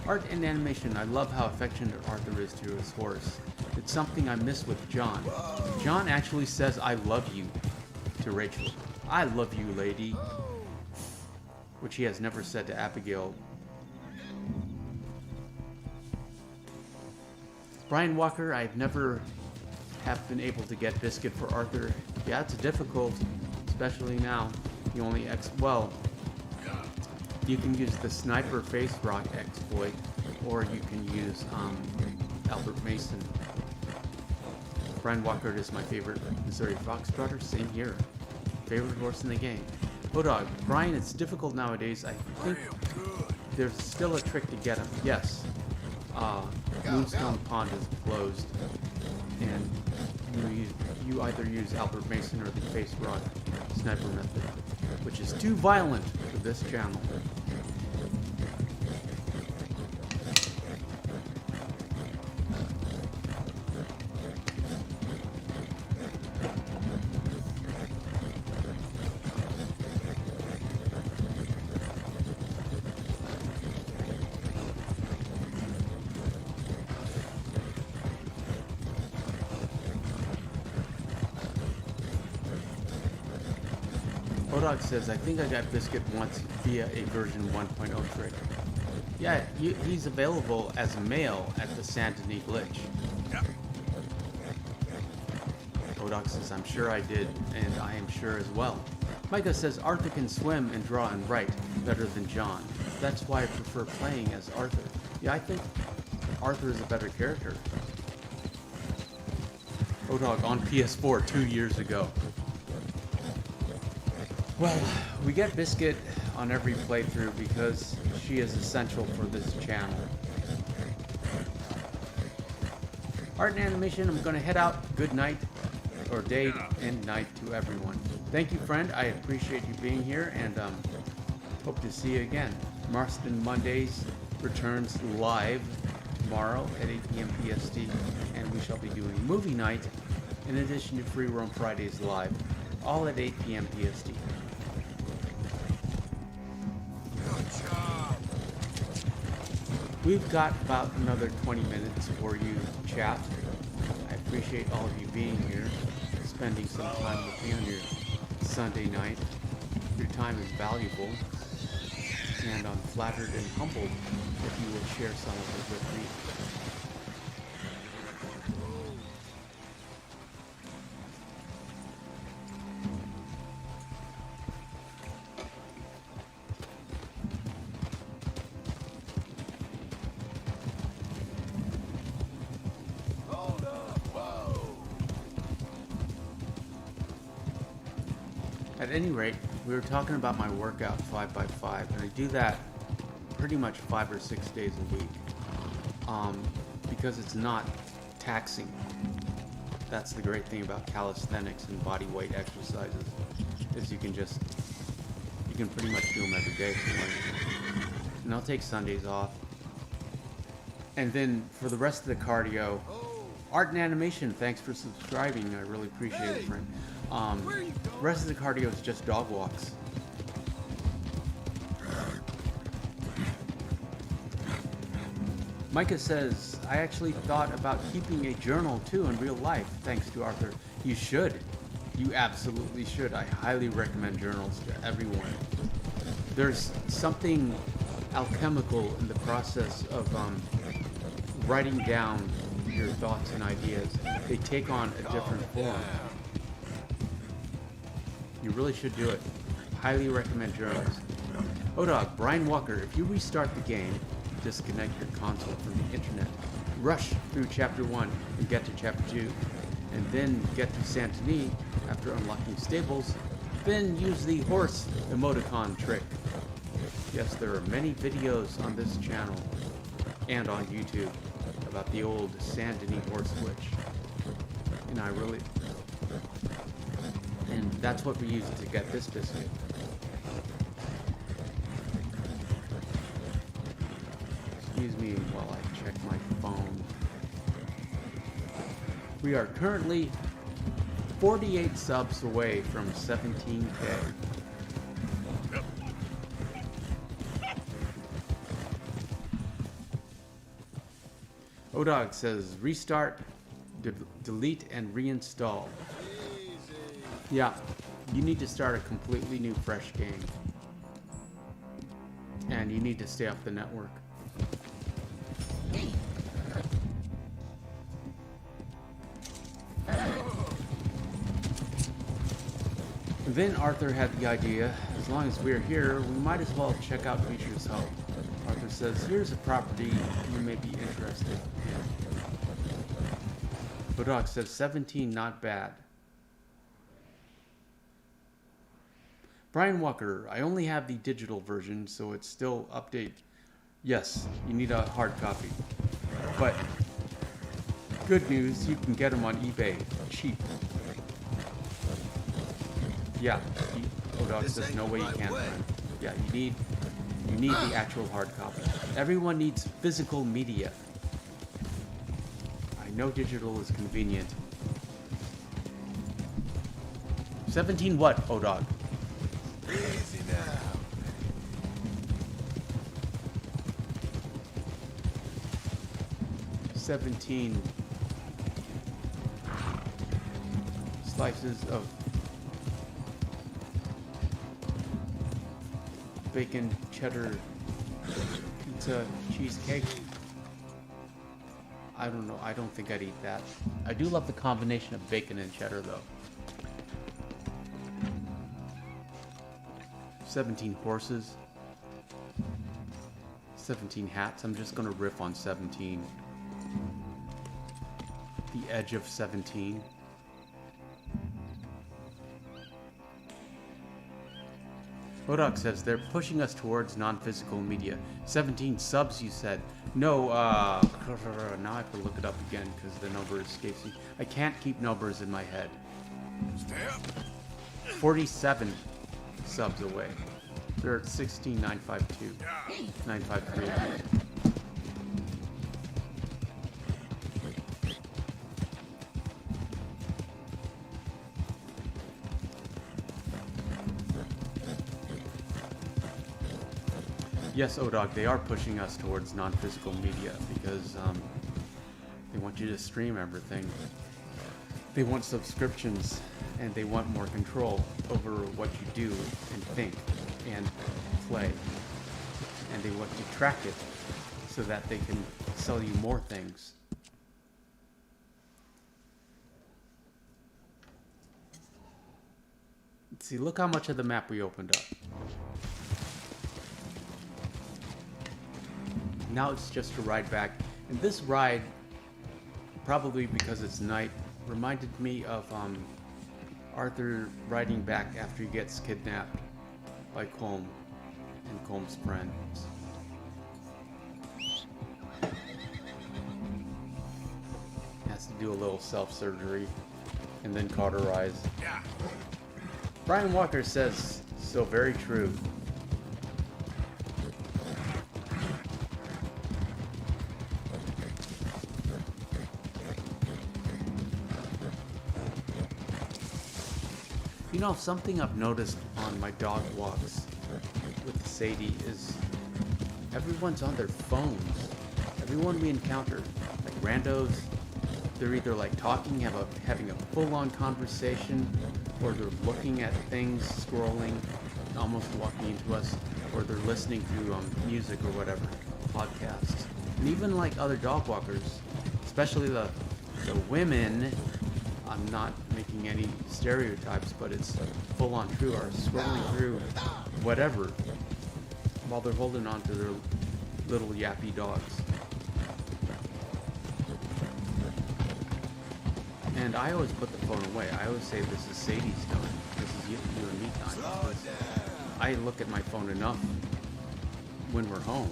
Speaker 1: Art and animation, I love how affectionate Arthur is to his horse. It's something I miss with John. John actually says, I love you, to Rachel. I love you, lady. Which he has never said to Abigail. Brian Walker, I've never have been able to get Biscuit for Arthur. Yeah, it's difficult, especially now. You only you can use the sniper face rock exploit, or you can use Albert Mason. Brian Walker is my favorite Missouri Foxtrotter. Same here. Favorite horse in the game. O-Dog, Brian, it's difficult nowadays. I think there's still a trick to get him. Yes. Moonstone Pond is closed, and you either use Albert Mason or the face rock sniper method, which is too violent for this channel. Odog says, I think I got Biscuit once via a version 1.0 trick. Yeah, he's available as a male at the Saint Denis glitch. Odog says, I'm sure I did, and I am sure as well. Micah says, Arthur can swim and draw and write better than John. That's why I prefer playing as Arthur. Yeah, I think Arthur is a better character. Odog on PS4 2 years ago. Well, we get Biscuit on every playthrough because she is essential for this channel. Art and animation, I'm going to head out. Good night, or day and night to everyone. Thank you, friend. I appreciate you being here, and hope to see you again. Marston Mondays returns live tomorrow at 8 p.m. PST, and we shall be doing movie night in addition to Free Roam Fridays live, all at 8 p.m. PST. We've got about another 20 minutes for you to chat. I appreciate all of you being here, spending some time with me on your Sunday night. Your time is valuable, and I'm flattered and humbled if you will share some of it with me. At any rate, we were talking about my workout 5x5, and I do that pretty much 5 or 6 days a week because it's not taxing. That's the great thing about calisthenics and body weight exercises, is you can pretty much do them every day if you want. And I'll take Sundays off. And then for the rest of the cardio, Art and Animation, thanks for subscribing. I really appreciate it, friend. Rest of the cardio is just dog walks. Micah says, I actually thought about keeping a journal too in real life, thanks to Arthur. You should. You absolutely should. I highly recommend journals to everyone. There's something alchemical in the process of writing down your thoughts and ideas. They take on a different form. You really should do it. Highly recommend journals. Odog, Brian Walker, if you restart the game, disconnect your console from the internet, rush through Chapter 1 and get to Chapter 2, and then get to Saint Denis after unlocking stables, then use the horse emoticon trick. Yes, there are many videos on this channel and on YouTube about the old Saint Denis horse glitch. And that's what we use to get this biscuit. Excuse me while I check my phone. We are currently 48 subs away from 17K. Odog says restart, delete, and reinstall. Yeah, you need to start a completely new, fresh game. And you need to stay off the network. And then Arthur had the idea, as long as we're here, we might as well check out Features Hub. Arthur says, here's a property you may be interested in. Bodog says 17, not bad. Brian Walker, I only have the digital version, so it's still update. Yes, you need a hard copy. But good news, you can get them on eBay, cheap. Yeah, Bodog says no way you can't. Yeah, you need the actual hard copy. Everyone needs physical media. I know digital is convenient. 17 what, Odog?
Speaker 3: Easy now.
Speaker 1: $17 slices of bacon cheddar pizza cheesecake. I don't know. I don't think I'd eat that. I do love the combination of bacon and cheddar, though. 17 horses. 17 hats. I'm just gonna riff on 17. The edge of 17. Bodok says they're pushing us towards non-physical media. 17 subs, you said. No, now I have to look it up again because the number escapes me. I can't keep numbers in my head. 47 subs away. They're at 16,952. 953. Yes, ODog, they are pushing us towards non-physical media because they want you to stream everything. They want subscriptions and they want more control over what you do and think and play. And they want to track it so that they can sell you more things. Let's see, look how much of the map we opened up. Now it's just a ride back. And this ride, probably because it's night, reminded me of Arthur riding back after he gets kidnapped by Colm and Colm's friends. Has to do a little self-surgery and then cauterize.
Speaker 2: Yeah.
Speaker 1: Brian Walker says, so very true. You know, something I've noticed on my dog walks with Sadie is everyone's on their phones. Everyone we encounter, like randos, they're either like talking, having a full-on conversation, or they're looking at things, scrolling, almost walking into us, or they're listening to music or whatever, podcasts. And even like other dog walkers, especially the women, I'm not making any stereotypes, but it's full-on true, are scrolling through whatever while they're holding on to their little yappy dogs. And I always put the phone away. I always say this is Sadie's time. This is you and me time. I look at my phone enough when we're home.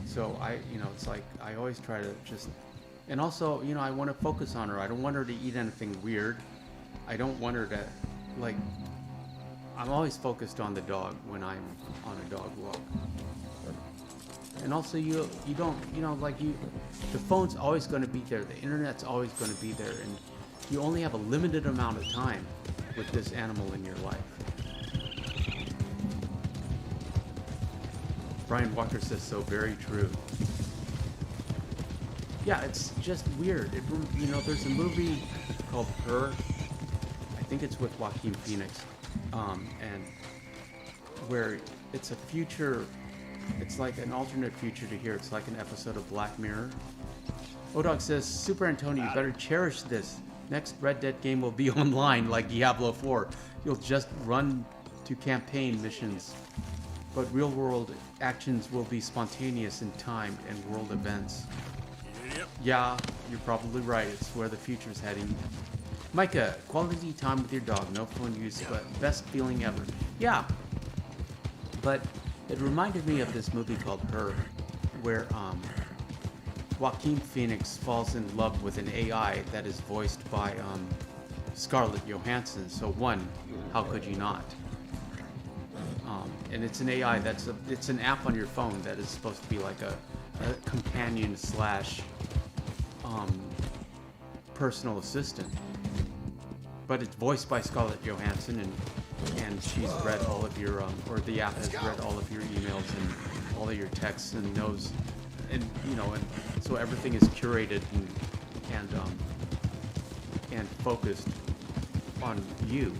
Speaker 1: So it's like I always try to just. And also, I want to focus on her. I don't want her to eat anything weird. I don't want her to, I'm always focused on the dog when I'm on a dog walk. And also, you don't, the phone's always going to be there. The internet's always going to be there. And you only have a limited amount of time with this animal in your life. Brian Walker says, so very true. Yeah, it's just weird. There's a movie called Her. I think it's with Joaquin Phoenix, and where it's a future. It's like an alternate future to here. It's like an episode of Black Mirror. Odog says, Super Antonio, you better cherish this. Next Red Dead game will be online like Diablo 4. You'll just run to campaign missions, but real-world actions will be spontaneous in time and world events. Yeah, you're probably right. It's where the future's heading. Micah, quality time with your dog. No phone use, but best feeling ever. Yeah, but it reminded me of this movie called Her, where Joaquin Phoenix falls in love with an AI that is voiced by Scarlett Johansson. So how could you not? And it's an AI it's an app on your phone that is supposed to be like a companion / personal assistant, but it's voiced by Scarlett Johansson, and she's read all of your or the app has read all of your emails and all of your texts and knows, and so everything is curated and focused on you.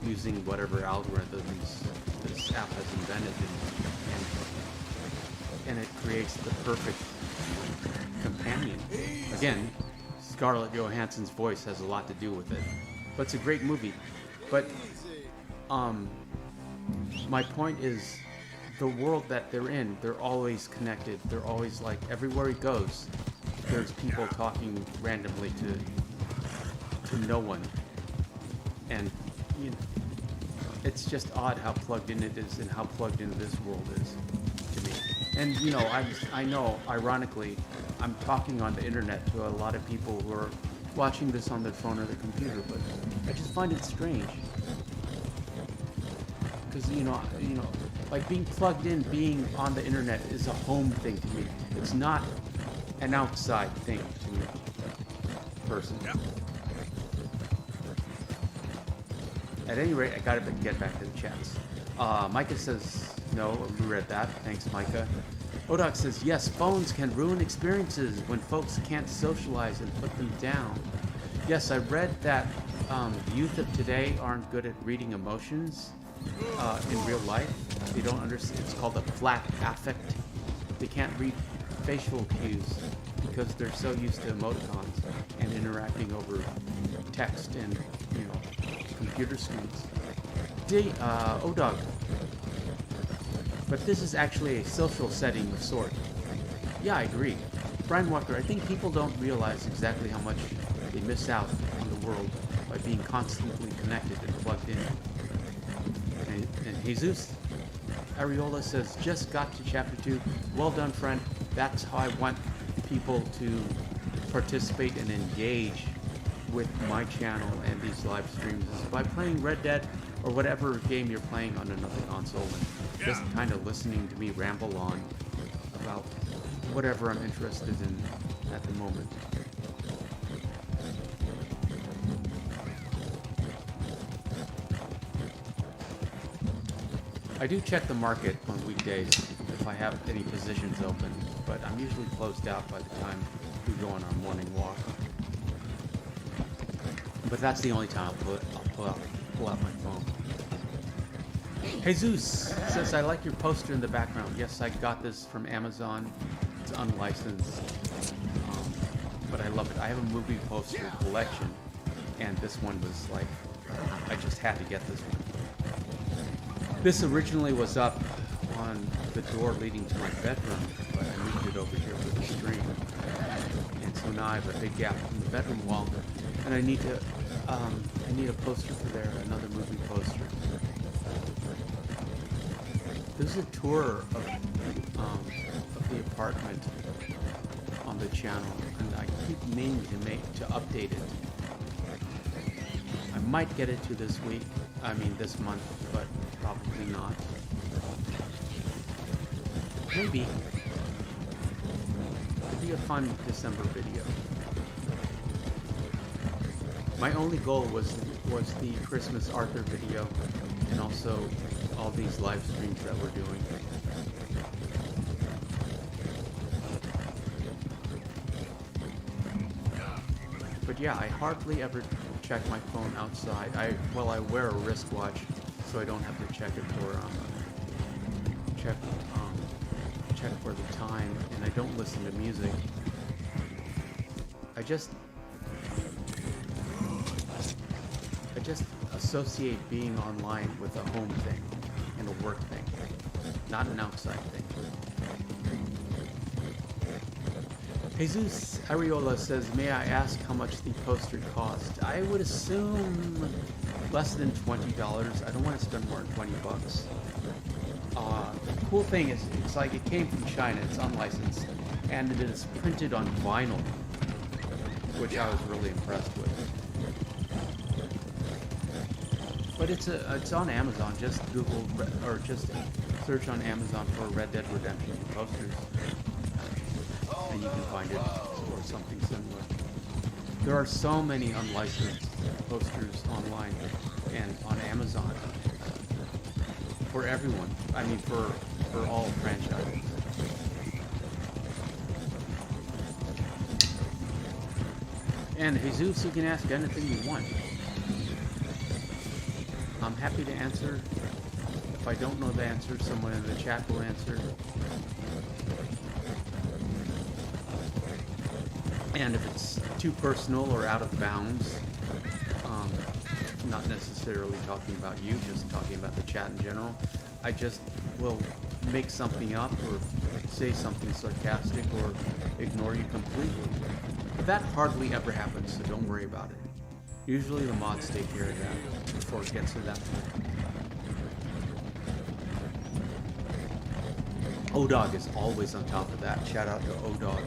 Speaker 1: using whatever algorithms this app has invented, and it creates the perfect companion. Again, Scarlett Johansson's voice has a lot to do with it, but it's a great movie. But my point is, the world that they're in, they're always connected. They're always like, everywhere he goes, there's people talking randomly to no one. And you know, it's just odd how plugged in it is and how plugged in this world is to me. And you know, I know, ironically, I'm talking on the internet to a lot of people who are watching this on their phone or their computer, but I just find it strange. Because you know, like being plugged in, being on the internet is a home thing to me. It's not an outside thing to me, personally. At any rate, I gotta get back to the chats. Micah says, no, we read that. Thanks, Micah. Odoc says, yes, phones can ruin experiences when folks can't socialize and put them down. Yes, I read that the youth of today aren't good at reading emotions in real life. They don't understand. It's called a flat affect. They can't read facial cues because they're so used to emoticons and interacting over text and, you know, computer screens. Odog. But this is actually a social setting of sort. Yeah, I agree. Brian Walker, I think people don't realize exactly how much they miss out on the world by being constantly connected and plugged in. And Jesus Areola says, just got to chapter 2. Well done, friend. That's how I want people to participate and engage with my channel and these live streams, is by playing Red Dead or whatever game you're playing on another console, and just kind of listening to me ramble on about whatever I'm interested in at the moment. I do check the market on weekdays if I have any positions open, but I'm usually closed out by the time we go on our morning walk. But that's the only time I'll pull out my phone. Jesus says, I like your poster in the background. Yes, I got this from Amazon. It's unlicensed, but I love it. I have a movie poster collection, and this one was like, I just had to get this one. This originally was up on the door leading to my bedroom, but I moved it over here for the stream. And so now I have a big gap in the bedroom wall, and I need a poster for there, another movie poster. This is a tour of the apartment on the channel, and I keep meaning to update it. I might get it to this month, but probably not. Maybe. It'd be a fun December video. My only goal was the Christmas Arthur video, and also all these live streams that we're doing. But yeah, I hardly ever check my phone outside. I wear a wristwatch, so I don't have to check it for check for the time, and I don't listen to music. I just associate being online with a home thing and a work thing, not an outside thing. Jesus Areola says, may I ask how much the poster cost? I would assume less than $20. I don't want to spend more than $20. The cool thing is, it's like it came from China, it's unlicensed, and it is printed on vinyl, which I was really impressed with. But it's on Amazon. Just Google or just search on Amazon for Red Dead Redemption posters, and you can find it, or something similar. There are so many unlicensed posters online and on Amazon for everyone. I mean, for all franchises. And Jesus, you can ask anything you want. I'm happy to answer. If I don't know the answer, someone in the chat will answer. And if it's too personal or out of bounds, not necessarily talking about you, just talking about the chat in general, I just will make something up or say something sarcastic or ignore you completely. But that hardly ever happens, so don't worry about it. Usually the mods take care of that before it gets to that point. O-Dog is always on top of that. Shout out to O-Dog.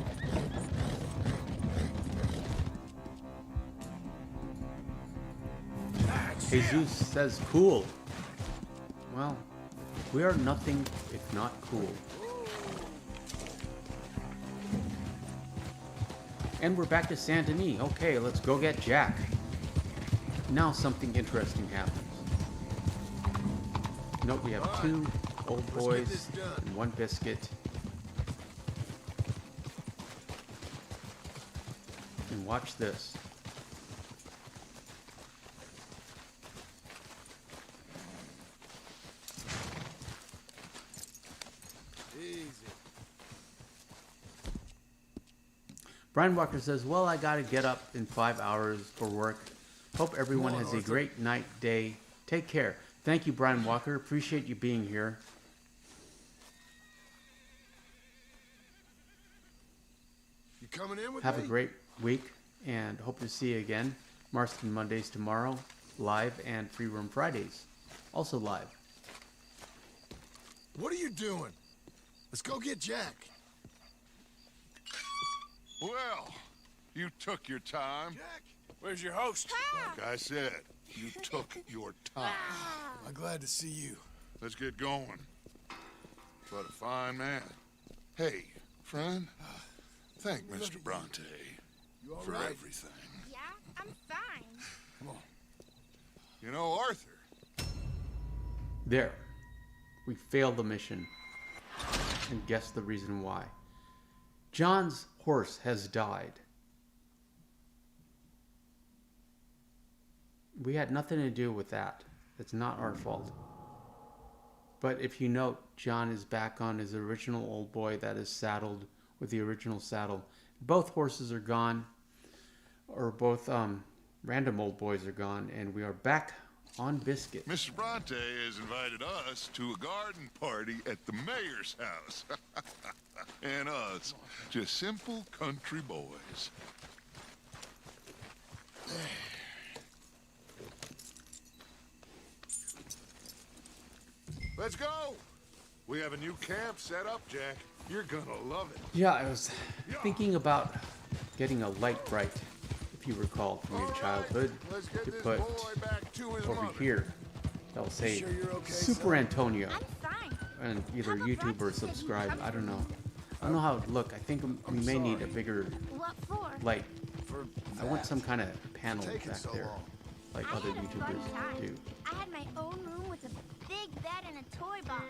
Speaker 1: Jesus says cool. Well, we are nothing if not cool. And we're back to Saint Denis. Okay, let's go get Jack. Now something interesting happens. Note we have 2 old boys and 1 biscuit. And watch this. Brian Walker says, well, I gotta get up in 5 hours for work. Hope everyone has a great night, day. Take care. Thank you, Brian Walker. Appreciate you being here.
Speaker 3: You coming in with
Speaker 1: Have
Speaker 3: me?
Speaker 1: a great week and hope to see you again. Marston Mondays tomorrow, live, and Free Room Fridays, also live.
Speaker 3: What are you doing? Let's go get Jack.
Speaker 7: Well, you took your time.
Speaker 3: Jack?
Speaker 2: Where's your host?
Speaker 7: Like I said, you took your time.
Speaker 3: I'm glad to see you.
Speaker 7: Let's get going. What a fine man. Hey, friend, thank Mr. Bronte
Speaker 3: You all
Speaker 7: for
Speaker 3: right?
Speaker 7: everything.
Speaker 6: Yeah, I'm fine.
Speaker 3: Come on.
Speaker 7: You know, Arthur,
Speaker 1: There. We failed the mission. And guess the reason why. John's horse has died. We had nothing to do with that. It's not our fault. But if you note, John is back on his original old boy that is saddled with the original saddle. Both horses are gone, or both random old boys are gone, and we are back on Biscuit.
Speaker 7: Mr. Bronte has invited us to a garden party at the mayor's house. And us, just simple country boys. Let's go! We have a new camp set up, Jack. You're gonna love it.
Speaker 1: Yeah, I was thinking about getting a light bright, if you recall from your
Speaker 7: All right,
Speaker 1: childhood,
Speaker 7: let's get
Speaker 1: to
Speaker 7: this
Speaker 1: put
Speaker 7: boy back to his
Speaker 1: over
Speaker 7: mother.
Speaker 1: here. That'll say
Speaker 3: sure you're okay,
Speaker 1: Super Antonio,
Speaker 6: I'm fine.
Speaker 1: and either
Speaker 6: Papa
Speaker 1: YouTube or
Speaker 6: Bronte said he'd
Speaker 1: subscribe.
Speaker 6: come
Speaker 1: I don't
Speaker 6: for
Speaker 1: know.
Speaker 6: me.
Speaker 1: I don't know how it would look. I think we may need a bigger
Speaker 6: What for?
Speaker 1: light.
Speaker 3: For
Speaker 1: I want
Speaker 3: that.
Speaker 1: some kind of panel
Speaker 3: taking
Speaker 1: back
Speaker 3: so
Speaker 1: there,
Speaker 3: long?
Speaker 1: like
Speaker 6: I
Speaker 1: other
Speaker 6: had a fun
Speaker 1: YouTubers
Speaker 6: time.
Speaker 1: do.
Speaker 6: I had my own room with a big bed and a toy box.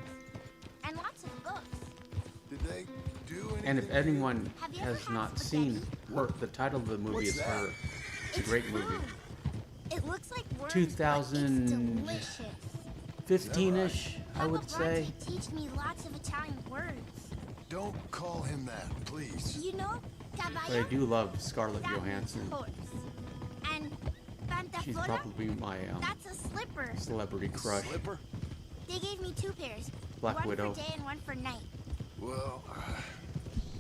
Speaker 6: And lots of books.
Speaker 3: Did they do anything?
Speaker 1: And if
Speaker 3: to you?
Speaker 1: anyone
Speaker 6: Have you ever
Speaker 1: has
Speaker 6: had
Speaker 1: not
Speaker 6: spaghetti?
Speaker 1: seen her, the title of the movie
Speaker 3: What's
Speaker 1: is
Speaker 3: that?
Speaker 1: Her. It's a great movie.
Speaker 6: Food. It looks like worms,
Speaker 1: 2000
Speaker 6: but it's delicious.
Speaker 1: 15-ish, I
Speaker 6: Papa
Speaker 1: would say.
Speaker 6: Bronte teach me lots of Italian words.
Speaker 3: Don't call him that, please.
Speaker 6: You know,
Speaker 1: But I
Speaker 6: caballo,
Speaker 1: do love Scarlett
Speaker 6: that means
Speaker 1: Johansson.
Speaker 6: horse. And
Speaker 1: She's
Speaker 6: pantafona,
Speaker 1: probably my
Speaker 6: that's a slipper.
Speaker 1: celebrity crush.
Speaker 3: Slipper?
Speaker 6: They gave me 2 pairs.
Speaker 1: Black
Speaker 6: one
Speaker 1: Widow.
Speaker 6: for day and one for night.
Speaker 3: Well,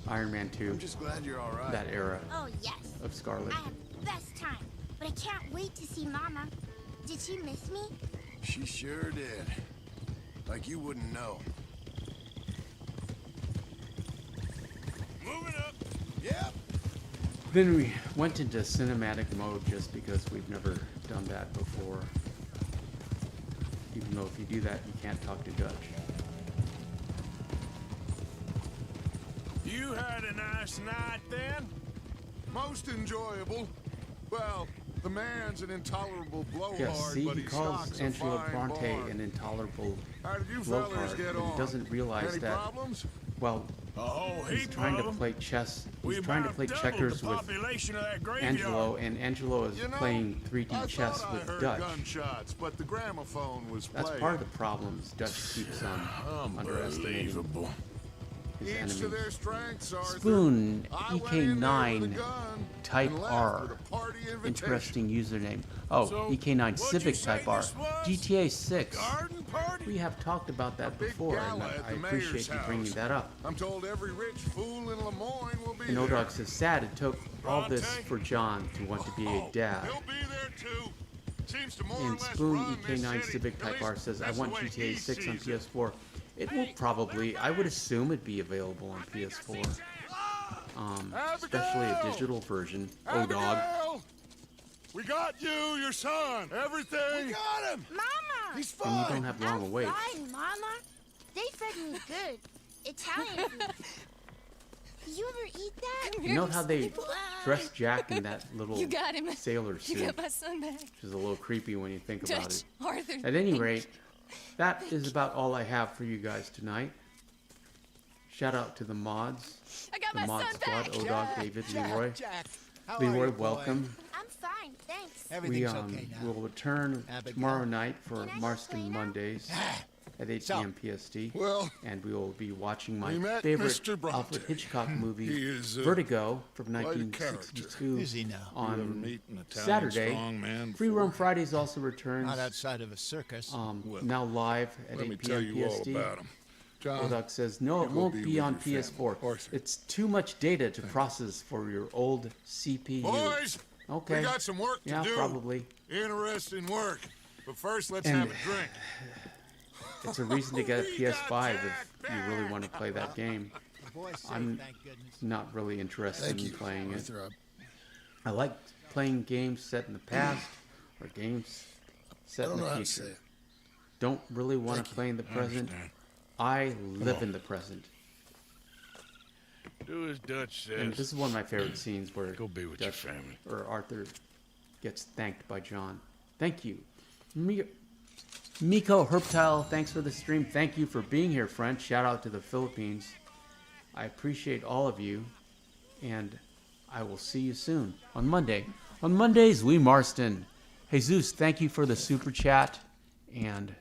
Speaker 1: Iron Man 2,
Speaker 3: I'm just glad you're all right.
Speaker 1: that era
Speaker 6: Oh, yes.
Speaker 1: of Scarlett.
Speaker 6: I had the best time. But I can't wait to see Mama. Did she miss me?
Speaker 3: She sure did. Like you wouldn't know.
Speaker 2: Moving up.
Speaker 3: Yep.
Speaker 1: Then we went into cinematic mode just because we've never done that before. Even though if you do that, you can't talk to Dutch.
Speaker 2: You had a nice night then?
Speaker 7: Most enjoyable. Well, the man's an intolerable blowhard,
Speaker 1: Yes, see,
Speaker 7: but
Speaker 1: he
Speaker 7: he
Speaker 1: calls
Speaker 7: stocks a
Speaker 1: Angelo
Speaker 7: fine
Speaker 1: Bronte
Speaker 7: barn.
Speaker 1: an intolerable
Speaker 7: How did you
Speaker 1: blowhard,
Speaker 7: fellers get
Speaker 1: but
Speaker 7: on?
Speaker 1: he doesn't realize
Speaker 7: Any
Speaker 1: that,
Speaker 7: problems?
Speaker 1: well,
Speaker 2: A whole
Speaker 1: He's
Speaker 2: heap
Speaker 1: trying
Speaker 2: of
Speaker 1: to
Speaker 2: 'em.
Speaker 1: play chess.
Speaker 2: We
Speaker 1: He's trying to
Speaker 2: about
Speaker 1: play
Speaker 2: doubled
Speaker 1: checkers
Speaker 2: the
Speaker 1: with
Speaker 2: population of that graveyard.
Speaker 1: Angelo, and Angelo is
Speaker 7: You know,
Speaker 1: playing 3D
Speaker 7: I
Speaker 1: chess
Speaker 7: thought I
Speaker 1: with
Speaker 7: heard
Speaker 1: Dutch.
Speaker 7: gunshots, but the gramophone was
Speaker 1: That's
Speaker 7: playing.
Speaker 1: part of the problem. Is Dutch keeps on underestimating
Speaker 2: Unbelievable.
Speaker 1: his
Speaker 7: Each to
Speaker 1: enemies.
Speaker 7: their strengths, Arthur.
Speaker 1: Spoon
Speaker 7: I went in there with
Speaker 1: EK9
Speaker 7: a gun
Speaker 1: Type
Speaker 7: and left
Speaker 1: R.
Speaker 7: with a party invitation.
Speaker 1: Interesting username. Oh,
Speaker 2: So,
Speaker 1: EK9
Speaker 2: what'd
Speaker 1: Civic
Speaker 2: you say
Speaker 1: Type R.
Speaker 2: this was?
Speaker 1: GTA 6.
Speaker 2: Garden party?
Speaker 1: We have talked about that
Speaker 7: Big
Speaker 1: before, and
Speaker 7: gala at
Speaker 1: I
Speaker 7: the
Speaker 1: appreciate
Speaker 7: mayor's
Speaker 1: you bringing
Speaker 7: house.
Speaker 1: that up.
Speaker 7: I'm told every rich fool in Lemoyne will be
Speaker 1: And
Speaker 7: there.
Speaker 1: Odog says, sad it took all this
Speaker 2: Bronte?
Speaker 1: for John to want to be a dad.
Speaker 7: He'll be there too. Seems to more or
Speaker 1: And
Speaker 7: less
Speaker 1: Spoon
Speaker 7: run this
Speaker 1: EK9
Speaker 7: city.
Speaker 1: Civic
Speaker 7: At
Speaker 1: Type
Speaker 7: least
Speaker 1: R says, I
Speaker 7: that's
Speaker 1: want
Speaker 7: the way
Speaker 1: GTA
Speaker 7: he
Speaker 1: 6 on
Speaker 7: sees it.
Speaker 1: PS4. It will probably, I would assume it'd be available on PS4. Especially a digital version. Odog.
Speaker 7: Abigail! We got you, your son, everything.
Speaker 3: We got him!
Speaker 11: Mama!
Speaker 7: He's
Speaker 1: And you
Speaker 7: fine.
Speaker 1: don't have long to wait.
Speaker 11: Fine, Mama. They fed me good Italian food. You ever eat that?
Speaker 1: You know how they dress Jack in that little
Speaker 6: You got him.
Speaker 1: sailor
Speaker 6: You
Speaker 1: suit,
Speaker 6: got my son back.
Speaker 1: which is a little creepy when you think about
Speaker 6: Dutch,
Speaker 1: it.
Speaker 6: Arthur.
Speaker 1: At any rate, that is about all I have for you guys tonight. Shout out to the mods.
Speaker 6: I got
Speaker 1: The
Speaker 6: my
Speaker 1: mod
Speaker 6: son
Speaker 1: squad,
Speaker 6: back.
Speaker 1: Odog, David, Leroy.
Speaker 3: Jack, how are
Speaker 1: Leroy,
Speaker 3: you, boy?
Speaker 1: welcome.
Speaker 11: I'm fine, thanks.
Speaker 1: We
Speaker 3: Everything's okay now.
Speaker 1: will return
Speaker 3: Abigail?
Speaker 1: tomorrow night for
Speaker 11: Can I go
Speaker 1: Marston
Speaker 11: play now?
Speaker 1: Mondays at 8
Speaker 3: So,
Speaker 1: p.m. PST.
Speaker 7: well,
Speaker 1: And we will be watching my
Speaker 7: we met
Speaker 1: favorite
Speaker 7: Mr. Bronte.
Speaker 1: Alfred Hitchcock movie,
Speaker 7: He is,
Speaker 1: Vertigo, from
Speaker 7: quite a
Speaker 1: 1962.
Speaker 3: Is he now?
Speaker 7: You ever
Speaker 1: On
Speaker 7: meet an Italian
Speaker 1: Saturday.
Speaker 7: strongman
Speaker 1: Free
Speaker 7: before?
Speaker 1: Roam Fridays also returns.
Speaker 3: Not outside of a circus.
Speaker 7: Well,
Speaker 1: Now live at
Speaker 7: Let me
Speaker 1: 8
Speaker 7: tell
Speaker 1: p.m.
Speaker 7: you all
Speaker 1: PST.
Speaker 7: about him. John,
Speaker 1: Odog says, no, it
Speaker 7: go
Speaker 1: won't
Speaker 7: be
Speaker 1: be
Speaker 7: with
Speaker 1: on
Speaker 7: your
Speaker 1: PS4.
Speaker 7: family. Arthur.
Speaker 1: It's too much data to process for your old CPU.
Speaker 7: boys,
Speaker 1: Okay.
Speaker 7: we got some work to
Speaker 1: Yeah,
Speaker 7: do.
Speaker 1: probably.
Speaker 7: Interesting work. But first, let's
Speaker 1: And-
Speaker 7: have a drink.
Speaker 1: It's a reason to get a
Speaker 7: We got
Speaker 1: PS5
Speaker 7: Jack
Speaker 1: if you really want to play that game.
Speaker 3: The boy's safe,
Speaker 1: I'm
Speaker 3: thank goodness.
Speaker 1: not really interested
Speaker 7: Thank
Speaker 1: in
Speaker 7: you,
Speaker 1: playing it.
Speaker 7: Arthur.
Speaker 1: I like playing games set in the past or games set in
Speaker 7: don't know
Speaker 1: the
Speaker 7: how to say
Speaker 1: future.
Speaker 7: it.
Speaker 1: Don't really want
Speaker 7: Thank
Speaker 1: to
Speaker 7: you.
Speaker 1: play in the
Speaker 7: I
Speaker 1: present.
Speaker 7: understand.
Speaker 1: I live
Speaker 7: on.
Speaker 1: in the present.
Speaker 2: Do as Dutch says.
Speaker 1: And this is one of my favorite scenes where
Speaker 2: Go be with your
Speaker 1: Dutch
Speaker 2: family.
Speaker 1: or Arthur gets thanked by John. Thank you. Miko Herptile, thanks for the stream. Thank you for being here, friend. Shout out to the Philippines. I appreciate all of you. And I will see you soon on Monday. On Mondays, we Marston. Jesus, thank you for the super chat. And